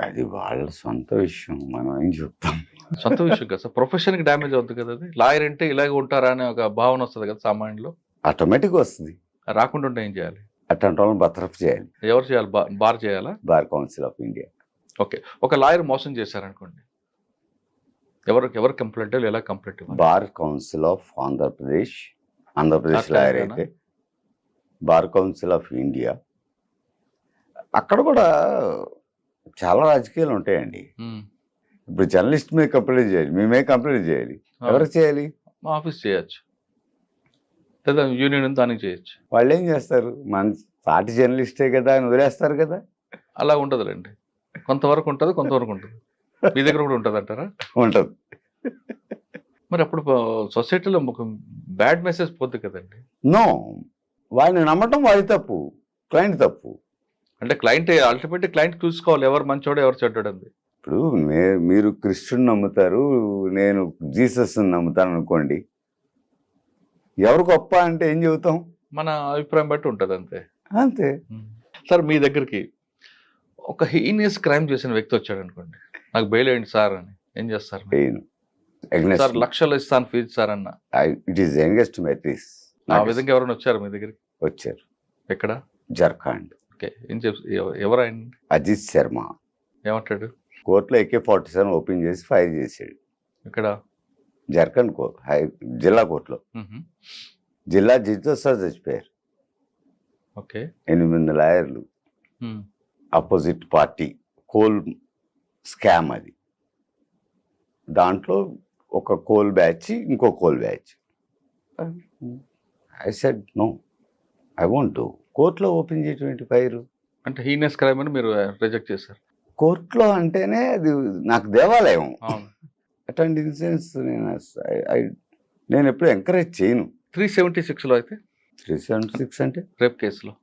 అది వాళ్ళ సొంత విషయం, మనం ఏం చెప్తాం. సొంత విషయం కదా సార్, ప్రొఫెషన్కి డ్యామేజ్ అవుతుంది కదా. అది లాయర్ అంటే ఇలాగే ఉంటారా అనే ఒక భావన వస్తుంది కదా సామాన్యులో. ఆటోమేటిక్గా వస్తుంది. రాకుండా ఉంటే ఏం చేయాలి? అట్లాంటి వాళ్ళని బర్తరఫ్ చేయాలి. ఎవరు చేయాలి? బార్ చేయాలా? Bar council of India. Okay, ఒక లాయర్ మోసం చేశారనుకోండి, ఎవరు కంప్లైంట్, ఎలా complaint? Bar council of Andhra Pradesh lawyer అయితే, బార్ కౌన్సిల్ ఆఫ్ ఇండియా, అక్కడ కూడా చాలా రాజకీయాలు ఉంటాయండి. ఇప్పుడు జర్నలిస్ట్ మీద కంప్లైంట్ చేయాలి, మేమే కంప్లైంట్ చేయాలి. ఎవరికి చేయాలి? మా ఆఫీస్ చేయొచ్చు, లేదా యూనియన్ దానికి చేయొచ్చు. వాళ్ళు ఏం చేస్తారు? మన సాటి జర్నలిస్టే కదా అని వదిలేస్తారు కదా. అలా ఉండదులేండి, కొంతవరకు ఉంటుంది, కొంతవరకు ఉంటుంది. మీ దగ్గర కూడా ఉంటుంది అంటారా? ఉంటుంది. మరి అప్పుడు సొసైటీలో ఒక బ్యాడ్ మెసేజ్ పోతుంది కదండి. నో, వాడిని నమ్మటం వాడి తప్పు, క్లయింట్ తప్పు. అంటే క్లయింట్ అల్టిమేట్లీ క్లయింట్ చూసుకోవాలి, ఎవరు మంచోడు ఎవరు చెడ్డోడు అంది. ఇప్పుడు మీరు క్రిస్టియన్ నమ్ముతారు, నేను జీసస్ నమ్ముతాను అనుకోండి, ఎవరు గొప్ప అంటే ఏం చెబుతాం? మన అభిప్రాయం బట్టి ఉంటుంది, అంతే అంతే. సార్, మీ దగ్గరికి ఒక హీనియస్ క్రైమ్ చేసిన వ్యక్తి వచ్చాడు అనుకోండి, నాకు బెయిల్ అయ్యండి సార్ అని, ఏం చేస్తారు? సార్ లక్షలు ఇస్తాను ఫీజు సార్ అన్న. ఇట్ ఈస్ యంగెస్ట్ మెథిస్. ఆ విధంగా ఎవరైనా వచ్చారు మీ దగ్గరికి? వచ్చారు. ఎక్కడ? జార్ఖండ్. ఓకే, ఏం ఎవరు ఆయన? అజిత్ శర్మ. ఏమంటాడు? కోర్టులో AK-47 ఓపెన్ చేసి ఫైర్ చేశాడు. ఇక్కడ జార్ఖండ్ జిల్లా కోర్టులో. జిల్లా జడ్జితో సార్ చచ్చిపోయారు. ఓకే, 8 లాయర్లు, అపోజిట్ పార్టీ, కోల్ స్కామ్ అది. దాంట్లో ఒక కోల్ బ్యాచ్, ఇంకో coal batch. I said no, I want to. కోర్టులో ఓపెన్ చేయటువంటి ఫైర్ అంటే హీనియస్ క్రైమ్ అని మీరు రిజెక్ట్ చేశారు. కోర్టులో అంటేనే అది నాకు దేవాలయం. అట్లాంటి ఇన్సిడెంట్స్ నేను ఎప్పుడు ఎంకరేజ్ చేయను. 376లో అయితే 376 అంటే రేప్ కేసులో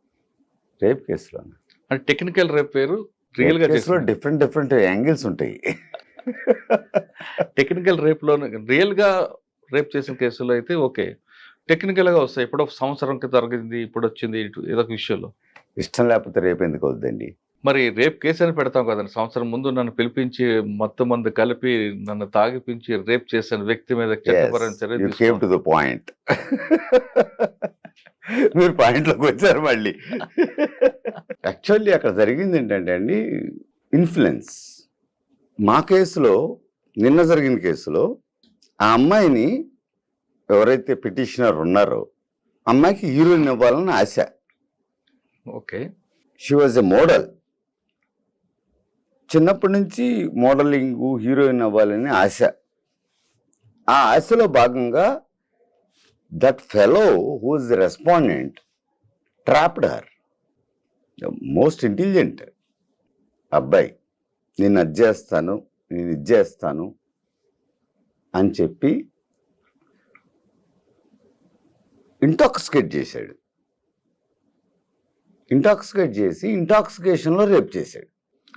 అంటే టెక్నికల్ రేప్ వేరు, రియల్ గా డిఫరెంట్ యాంగిల్స్ ఉంటాయి. టెక్నికల్ రేప్ లో రియల్ గా రేప్ చేసిన కేసులో అయితే ఓకే, టెక్నికల్ గా వస్తాయి. ఎప్పుడో సంవత్సరం జరిగింది, ఇప్పుడు వచ్చింది ఏదో ఒక విషయంలో. ఇష్టం లేకపోతే రేపు ఎందుకు అవుతుందండి? మరి రేప్ కేసు అని పెడతాం కదండి. సంవత్సరం ముందు నన్ను పిలిపించి మొత్తం మంది కలిపి నన్ను తాగిపించి రేప్ చేసిన వ్యక్తి మీద చట్టపరమైన చర్య. You came to the point. మీరు పాయింట్లోకి వచ్చారు మళ్ళీ. యాక్చువల్లీ అక్కడ జరిగింది ఏంటంటే అండి, ఇన్ఫ్లుయెన్స్. మా కేసులో, నిన్న జరిగిన కేసులో ఆ అమ్మాయిని ఎవరైతే పిటిషనర్ ఉన్నారో అమ్మాయికి హీరోయిన్ ఇవ్వాలని ఆశ. Okay. She was a model. చిన్నప్పటి నుంచి మోడలింగ్, హీరోయిన్ అవ్వాలని ఆశ. ఆ ఆశలో భాగంగా that fellow who is the respondent trapped her. Most intelligent అబ్బాయి. నేను అది చేస్తాను, నేను ఇది చేస్తాను అని చెప్పి ఇంటాక్సికేట్ చేశాడు. ఇంటాక్సికేట్ చేసి ఇంటాక్సికేషన్లో రేప్ చేశాడు.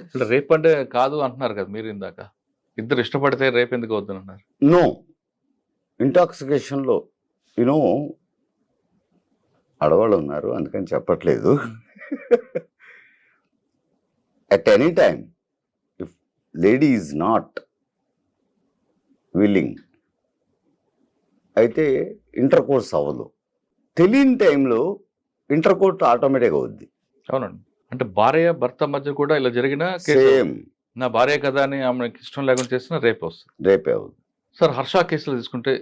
అసలు రేప్ అంటే కాదు అంటున్నారు కదా మీరు ఇందాక. ఇద్దరు ఇష్టపడితే రేప్ ఎందుకు అవుతున్నారు? నో, ఇంటాక్సికేషన్లో యూనో ఆడవాళ్ళు ఉన్నారు అందుకని చెప్పట్లేదు. At any time if lady is not willing అయితే ఇంటర్ కోర్స్ అవ్వదు. తెలియని టైంలో ఇంటర్ కోర్స్ ఆటోమేటిక్గా అవుద్ది. అవునండి. అంటే భార్య భర్త మధ్య కూడా ఇలా జరిగిన కేసు, సేమ్ నా భార్య కదా అని ఆమెకి ఇష్టం లేకుండా చేసిన రేప్ వస్తుంది. రేపే అవుద్ది. సార్ హర్ష కేసులో తీసుకుంటే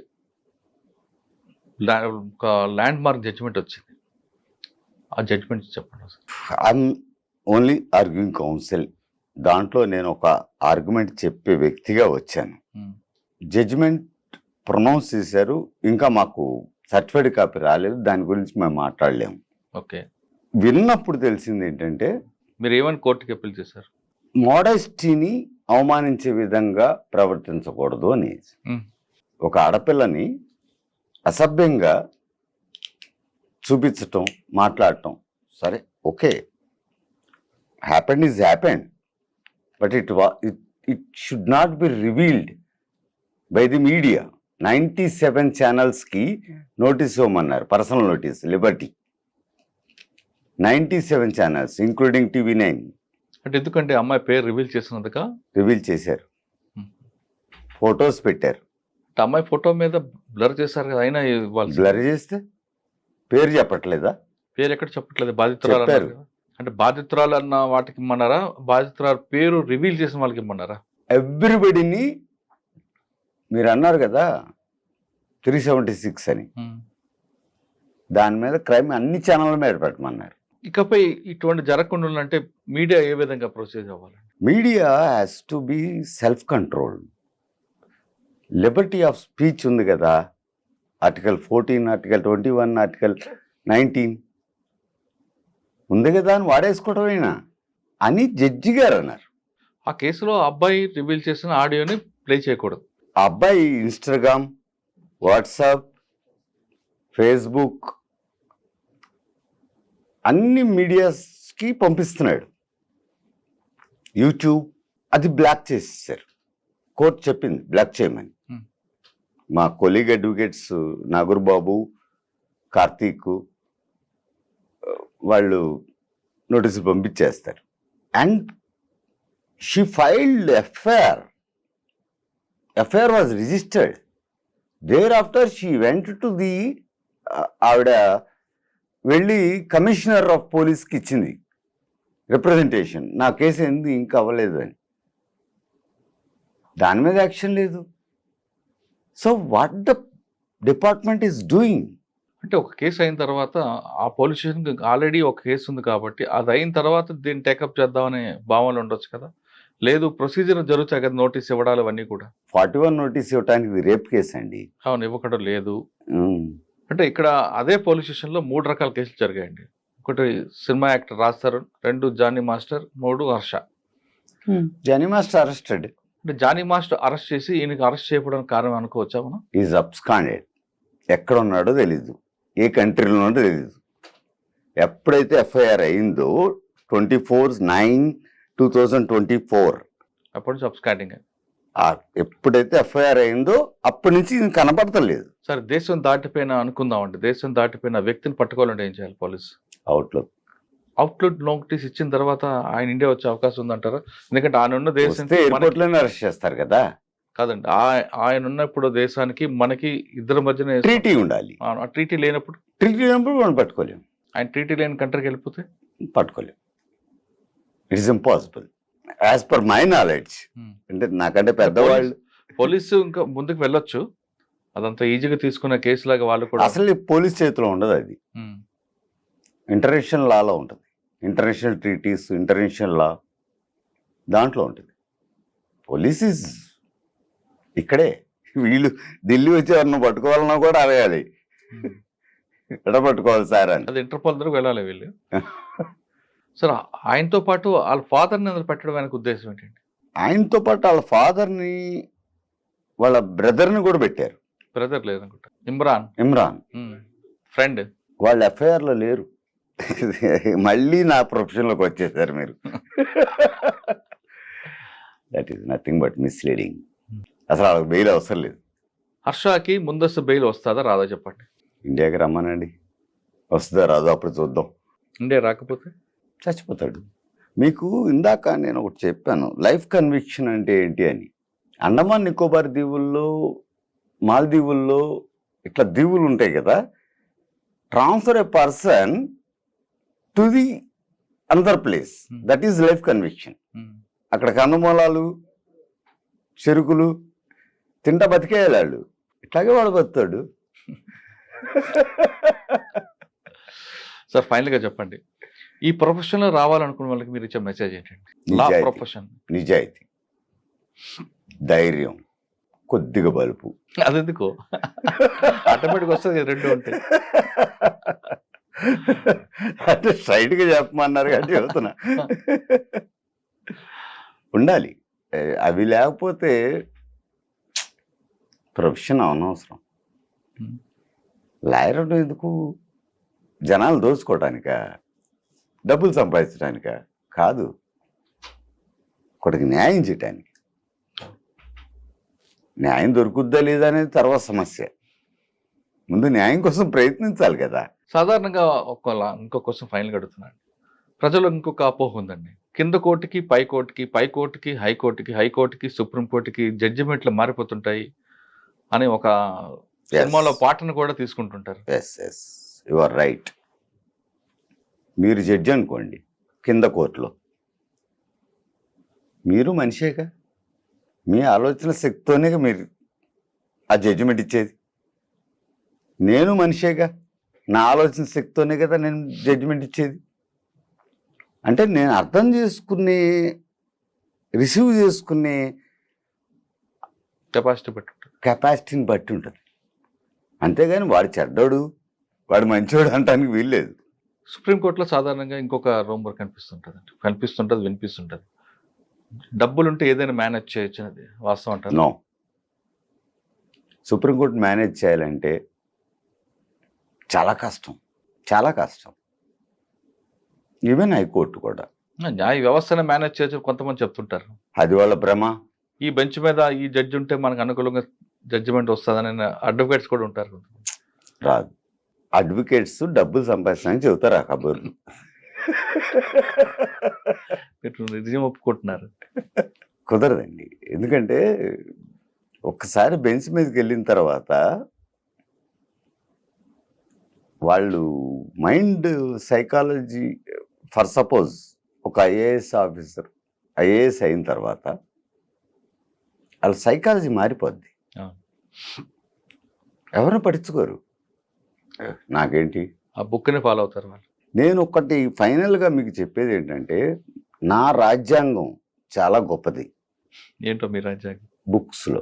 ఒక ల్యాండ్ మార్క్ జడ్జిమెంట్ వచ్చింది. ఆ జడ్జిమెంట్ చెప్పండి sir. I'm only arguing council. దాంట్లో నేను ఒక ఆర్గ్యుమెంట్ చెప్పే వ్యక్తిగా వచ్చాను. జడ్జిమెంట్ ప్రొనౌన్స్ చేశారు, ఇంకా మాకు సర్టిఫైడ్ కాపీ రాలేదు, దాని గురించి మేము మాట్లాడలేము. ఓకే. విన్నప్పుడు తెలిసింది ఏంటంటే, మీరు ఏమని కోర్టుకి అప్పీల్ చేశారు? మోడెస్టీని అవమానించే విధంగా ప్రవర్తించకూడదు అని. ఒక ఆడపిల్లని అసభ్యంగా చూపించటం, మాట్లాడటం సరే okay, happened is happened, but it should not be revealed by the media. 97 ఛానల్స్కి నోటీస్ ఇవ్వమన్నారు, personal notice, liberty. 97 channels including TV9. అంటే ఎందుకంటే అమ్మాయి పేరు రివీల్ చేసినందుక రివీల్ చేశారు, ఫొటోస్ పెట్టారు. అమ్మాయి ఫోటో మీద బ్లర్ చేశారు కదా, అయినా బ్లర్ చేస్తే పేరు చెప్పట్లేదా? పేరు ఎక్కడ చెప్పట్లేదు, బాధితురాలు అన్నారు కదా. అంటే బాధితురాలు అన్న వాటికి ఇమ్మన్నారా, బాధితురాలు పేరు రివీల్ చేసిన వాళ్ళకి ఇమ్మన్నారా? ఎవ్రీబడిని. మీరు అన్నారు కదా 376 అని, దాని మీద క్రైమ్ అన్ని ఛానళ్ళ మీద పెట్టమన్నారు. ఇకపై ఇటువంటి జరగకుండా ఉండాలంటే మీడియా ఏ విధంగా ప్రొసీజ్ అవ్వాలి? Media has to be self control. Liberty of speech ఉంది కదా, ఆర్టికల్ 14, ఆర్టికల్ 21, ఆర్టికల్ 19 ఉంది కదా అని వాడేసుకోవటమేనా అని జడ్జి గారు అన్నారు. ఆ కేసులో అబ్బాయి రివీల్ చేసిన ఆడియోని ప్లే చేయకూడదు. ఆ అబ్బాయి ఇన్స్టాగ్రామ్, వాట్సాప్, ఫేస్బుక్ అన్ని మీడియాస్కి పంపిస్తున్నాడు. యూట్యూబ్ అది బ్లాక్ చేసేసారు. కోర్టు చెప్పింది బ్లాక్ చేయమని. మా కొలీగ్ అడ్వకేట్స్ నాగూర్బాబు, కార్తీక్ వాళ్ళు నోటీసులు పంపించేస్తారు. And she filed FIR. FIR was registered. There after she went to the, ఆవిడ వెళ్ళి కమిషనర్ ఆఫ్ పోలీస్కి ఇచ్చింది రిప్రజెంటేషన్, నా కేసు ఎందుకు ఇంకా అవ్వలేదు అని. దాని మీద యాక్షన్ లేదు. So what the department is doing? అంటే ఒక కేసు అయిన తర్వాత ఆ పోలీస్ స్టేషన్కి ఆల్రెడీ ఒక కేసు ఉంది కాబట్టి అది అయిన తర్వాత దీన్ని టేకప్ చేద్దామనే భావనలు ఉండొచ్చు కదా. లేదు, ప్రొసీజర్ జరుగుతాయి కదా, నోటీస్ ఇవ్వడాలు అవన్నీ కూడా. 41 నోటీస్ ఇవ్వడానికి ఇది రేప్ కేసు అండి. అవును, ఇవ్వకడం లేదు. అంటే ఇక్కడ అదే పోలీస్ స్టేషన్లో 3 రకాల కేసులు జరిగాయండి. ఒకటి సినిమా యాక్టర్ రాస్తారు, 2 జానీ మాస్టర్, 3 హర్ష. జానీ మాస్టర్ అరెస్టెడ్. అంటే జానీ మాస్టర్ అరెస్ట్ చేసి ఈయనకి అరెస్ట్ చేయడానికి కారణం అనుకోవచ్చా మనం? Is absconded. ఎక్కడ ఉన్నాడో తెలీదు, ఏ కంట్రీలో ఉన్నాడో తెలీదు. ఎప్పుడైతే ఎఫ్ఐఆర్ అయిందో 24/9/2024 అప్పటి నుంచి అబ్స్కాండింగ్. ఎప్పుడైతే ఎఫ్ఐఆర్ అయిందో అప్పటి నుంచి కనపడతలేదు. సరే, దేశం దాటిపోయిన అనుకుందామండి, దేశం దాటిపోయిన వ్యక్తిని పట్టుకోవాలంటే ఏం చేయాలి పోలీసు? అవుట్లుక్ నోటీస్ ఇచ్చిన తర్వాత ఆయన ఇండియా వచ్చే అవకాశం ఉందంటారా? ఎందుకంటే ఆయన ఉన్న దేశం ఎయిర్పోర్ట్ లోనే అరెస్ట్ చేస్తారు కదా. కాదండి ఆయన ఉన్నప్పుడు దేశానికి మనకి ఇద్దరి మధ్యన ట్రీటీ ఉండాలి. ఆ ట్రీటీ లేనప్పుడు ట్రీటీ లేనప్పుడు మనం పట్టుకోలేము. ఆయన ట్రీటీ లేని కంట్రీకి వెళ్ళిపోతే పట్టుకోలేము. It is impossible as per my knowledge. అంటే నాకంటే పెద్దవాళ్ళు పోలీసు ఇంకా ముందుకు వెళ్ళొచ్చు, అదంతా ఈజీగా తీసుకున్న కేసు లాగా వాళ్ళు కూడా. అసలు పోలీస్ చేతిలో ఉండదు, అది ఇంటర్నేషనల్ లాలో ఉంటుంది. ఇంటర్నేషనల్ ట్రీటీస్, ఇంటర్నేషనల్ లా దాంట్లో ఉంటుంది. పోలీస్ ఈజ్ ఇక్కడే. వీళ్ళు ఢిల్లీ వచ్చి ఎవరిని పట్టుకోవాలన్నా కూడా అడగాలి, ఎక్కడ పట్టుకోవాలి సార్ అని. అది ఇంటర్పోల్ దగ్గరకు వెళ్ళాలి వీళ్ళు. సార్ ఆయనతో పాటు వాళ్ళ ఫాదర్ని అందులో పెట్టడం ఆయనకు ఉద్దేశం ఏంటండి? ఆయనతో పాటు వాళ్ళ ఫాదర్ని, వాళ్ళ బ్రదర్ని కూడా పెట్టారు. బ్రదర్ లేదనుకుంటా, ఇమ్రాన్ ఫ్రెండ్. వాళ్ళు ఎఫ్ఐఆర్లో లేరు. మళ్ళీ నా ప్రొఫెషన్లోకి వచ్చేసారు మీరు. That is nothing but misleading. అసలు వాళ్ళకి బెయిల్ అవసరం లేదు. హర్షకి ముందస్తు బెయిల్ వస్తుందా రాదా చెప్పండి? ఇండియాకి రమ్మనండి, వస్తుందా రాదో అప్పుడు చూద్దాం. ఇండియా రాకపోతే చచ్చిపోతాడు. మీకు ఇందాక నేను ఒకటి చెప్పాను, లైఫ్ కన్విక్షన్ అంటే ఏంటి అని. అండమాన్ నికోబార్ దీవుల్లో, మాల్దీవుల్లో ఇట్లా దీవులు ఉంటాయి కదా, transfer a person to the another place, that is life conviction. అక్కడ కందమూలాలు, చెరుకులు తింటా బతికేయాలి వాళ్ళు. ఇట్లాగే వాడు బతుతాడు. సార్ ఫైనల్గా చెప్పండి, ఈ ప్రొఫెషన్లో రావాలనుకున్న వాళ్ళకి మీరు ఇచ్చే మెసేజ్ ఏంటండి? లా ప్రొఫెషన్. నిజాయితీ, ధైర్యం, కొద్దిగా బలుపు. అదెందుకో ఆటోమేటిక్ వస్తుంది రెండు ఉంటాయి. అంటే స్ట్రైట్గా చెప్పమన్నారు కానీ చెబుతున్నా. ఉండాలి. అవి లేకపోతే ప్రొఫెషన్ అనవసరం. లాయర్ అంటే ఎందుకు? జనాలు దోచుకోవటానికా, డబ్బులు సంపాదించడానికా? కాదు, ఒకటికి న్యాయం చేయటానికి. న్యాయం దొరుకుద్దా లేదా అనేది తర్వాత సమస్య. ముందు న్యాయం కోసం ప్రయత్నించాలి కదా. సాధారణంగా ఇంకో క్వశ్చన్ ఫైనల్గా అడుగుతున్నాను. ప్రజలు ఇంకొక అపోహ ఉందండి, కింద కోర్టుకి పై కోర్టుకి, పై కోర్టుకి హైకోర్టుకి, హైకోర్టుకి సుప్రీంకోర్టుకి జడ్జిమెంట్లు మారిపోతుంటాయి అని ఒక సినిమాలో పాటను కూడా తీసుకుంటుంటారు. Yes you are right. మీరు జడ్జి అనుకోండి కింద కోర్టులో, మీరు మనిషేగా, మీ ఆలోచన శక్తితోనే మీరు ఆ జడ్జిమెంట్ ఇచ్చేది. నేను మనిషేగా, నా ఆలోచన శక్తితోనే కదా నేను జడ్జిమెంట్ ఇచ్చేది. అంటే నేను అర్థం చేసుకునే, రిసీవ్ చేసుకునే కెపాసిటీని బట్టి ఉంటుంది. అంతేగాని వాడు చెడ్డోడు, వాడు మంచోడు అంటానికి వీల్లేదు. సుప్రీంకోర్టులో సాధారణంగా ఇంకొక రూమర్ కనిపిస్తుంటుంది, వినిపిస్తుంటుంది, డబ్బులుంటే ఏదైనా మేనేజ్ చేయొచ్చు. అది వాస్తవం అంటారు? నో. సుప్రీంకోర్టు మేనేజ్ చేయాలంటే చాలా కష్టం. ఈవెన్ హైకోర్టు కూడా. న్యాయ వ్యవస్థను మేనేజ్ చేయొచ్చు కొంతమంది చెప్తుంటారు. అది వాళ్ళ భ్రమ. ఈ బెంచ్ మీద ఈ జడ్జి ఉంటే మనకు అనుకూలంగా జడ్జిమెంట్ వస్తుందని అడ్వకేట్స్ కూడా ఉంటారు. రాదు. అడ్వకేట్స్ డబ్బులు సంపాదించడానికి చెబుతారు ఆ కబుర్లు. నిజం ఒప్పుకుంటున్నారు. కుదరదండి. ఎందుకంటే ఒక్కసారి బెంచ్ మీదకి వెళ్ళిన తర్వాత వాళ్ళు మైండ్ సైకాలజీ, ఫర్ సపోజ్ ఒక ఐఏఎస్ ఆఫీసర్ ఐఏఎస్ అయిన తర్వాత వాళ్ళ సైకాలజీ మారిపోద్ది. ఎవరు పట్టించుకోరు. నాకేంటి, ఆ బుక్ని ఫాలో అవుతారు వాళ్ళు. నేను ఒకటి ఫైనల్గా మీకు చెప్పేది ఏంటంటే, నా రాజ్యాంగం చాలా గొప్పది. ఏంటో మీ రాజ్యాంగం? బుక్స్లో.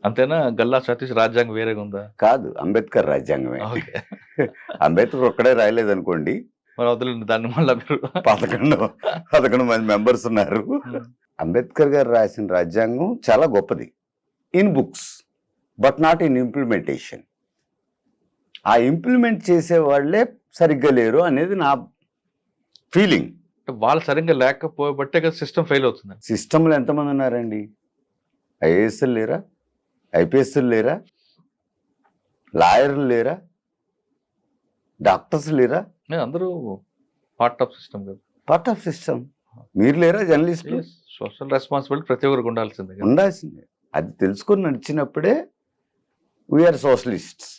అంతేనా? గల్లా సతీష్ రాజ్యాంగం వేరేగా ఉందా? కాదు, అంబేద్కర్ రాజ్యాంగమే. అంబేద్కర్ ఒక్కడే రాయలేదనుకోండి, దాన్ని మళ్ళీ 11 మంది మెంబర్స్ ఉన్నారు. అంబేద్కర్ గారు రాసిన రాజ్యాంగం చాలా గొప్పది in books, but not in implementation. ఆ ఇంప్లిమెంట్ చేసే వాళ్ళే సరిగ్గా లేరు అనేది నా ఫీలింగ్. వాళ్ళు సరిగ్గా లేకపోబట్టే కదా సిస్టమ్ ఫెయిల్ అవుతుంది. సిస్టంలో ఎంతమంది ఉన్నారండి? ఐఏఎస్లు లేరా? ఐపీఎస్లు లేరా? లాయర్లు లేరా? డాక్టర్స్ లేరా? అందరూ పార్ట్ ఆఫ్ సిస్టమ్ కదా. Part of system. మీరు లేరా జర్నలిస్టులు? సోషల్ రెస్పాన్సిబిలిటీ ప్రతి ఒక్కరికి ఉండాల్సిందే కదా. ఉండాల్సిందే. అది తెలుసుకొని నడిచినప్పుడే వీఆర్ సోషలిస్ట్స్.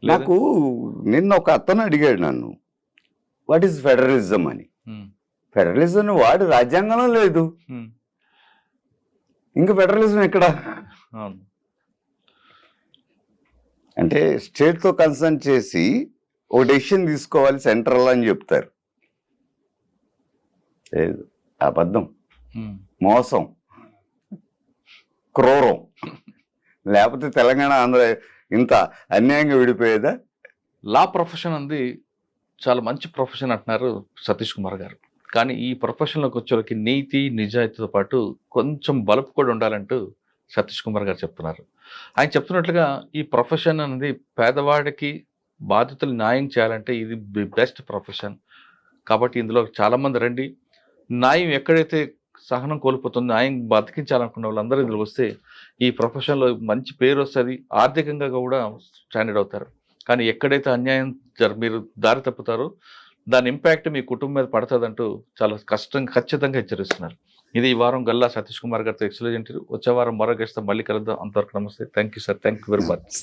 లేదా? నాకు నిన్న ఒక అతను అడిగాడు నన్ను, వాట్ ఈస్ ఫెడరలిజం అని. ఫెడరలిజం వాడు రాజ్యాంగంలో లేదు, ఇంకా ఫెడరలిజం ఎక్కడ? అవును. అంటే స్టేట్తో కన్సల్ట్ చేసి ఒక డెసిషన్ తీసుకోవాలి సెంట్రల్ అని చెప్తారు. లేదు, అబద్ధం, మోసం, క్రూరం. లేకపోతే తెలంగాణ ఆంధ్ర ఇంత అన్యాయంగా విడిపోయేదా? లా ప్రొఫెషన్ అంది చాలా మంచి ప్రొఫెషన్ అంటున్నారు సతీష్ కుమార్ గారు. కానీ ఈ ప్రొఫెషన్లోకి వచ్చేవాళ్ళకి నీతి నిజాయితీతో పాటు కొంచెం బలుపు కూడా ఉండాలంటూ సతీష్ కుమార్ గారు చెప్తున్నారు. ఆయన చెప్తున్నట్లుగా ఈ ప్రొఫెషన్ అనేది పేదవాడికి బాధితులు న్యాయం చేయాలంటే ఇది బెస్ట్ ప్రొఫెషన్. కాబట్టి ఇందులో చాలామంది రండి, న్యాయం ఎక్కడైతే సహనం కోల్పోతుందో న్యాయం బతికించాలనుకున్న వాళ్ళందరూ ఇందులో వస్తే ఈ ప్రొఫెషన్లో మంచి పేరు వస్తుంది, ఆర్థికంగా కూడా స్టాండర్డ్ అవుతారు. కానీ ఎక్కడైతే అన్యాయం మీరు దారి తప్పుతారో దాని ఇంపాక్ట్ మీ కుటుంబం మీద పడుతుందంటూ చాలా ఖచ్చితంగా హెచ్చరిస్తున్నారు. ఇది ఈ వారం గల్లా సతీష్ కుమార్ గారితో ఎక్సలెంట్ ఇంటర్వ్యూ. వచ్చే వారం మరో గెస్ట్ మళ్ళీ కలుద్దాం. అంతవరకు నమస్తే. Thank you sir. Thank you very much.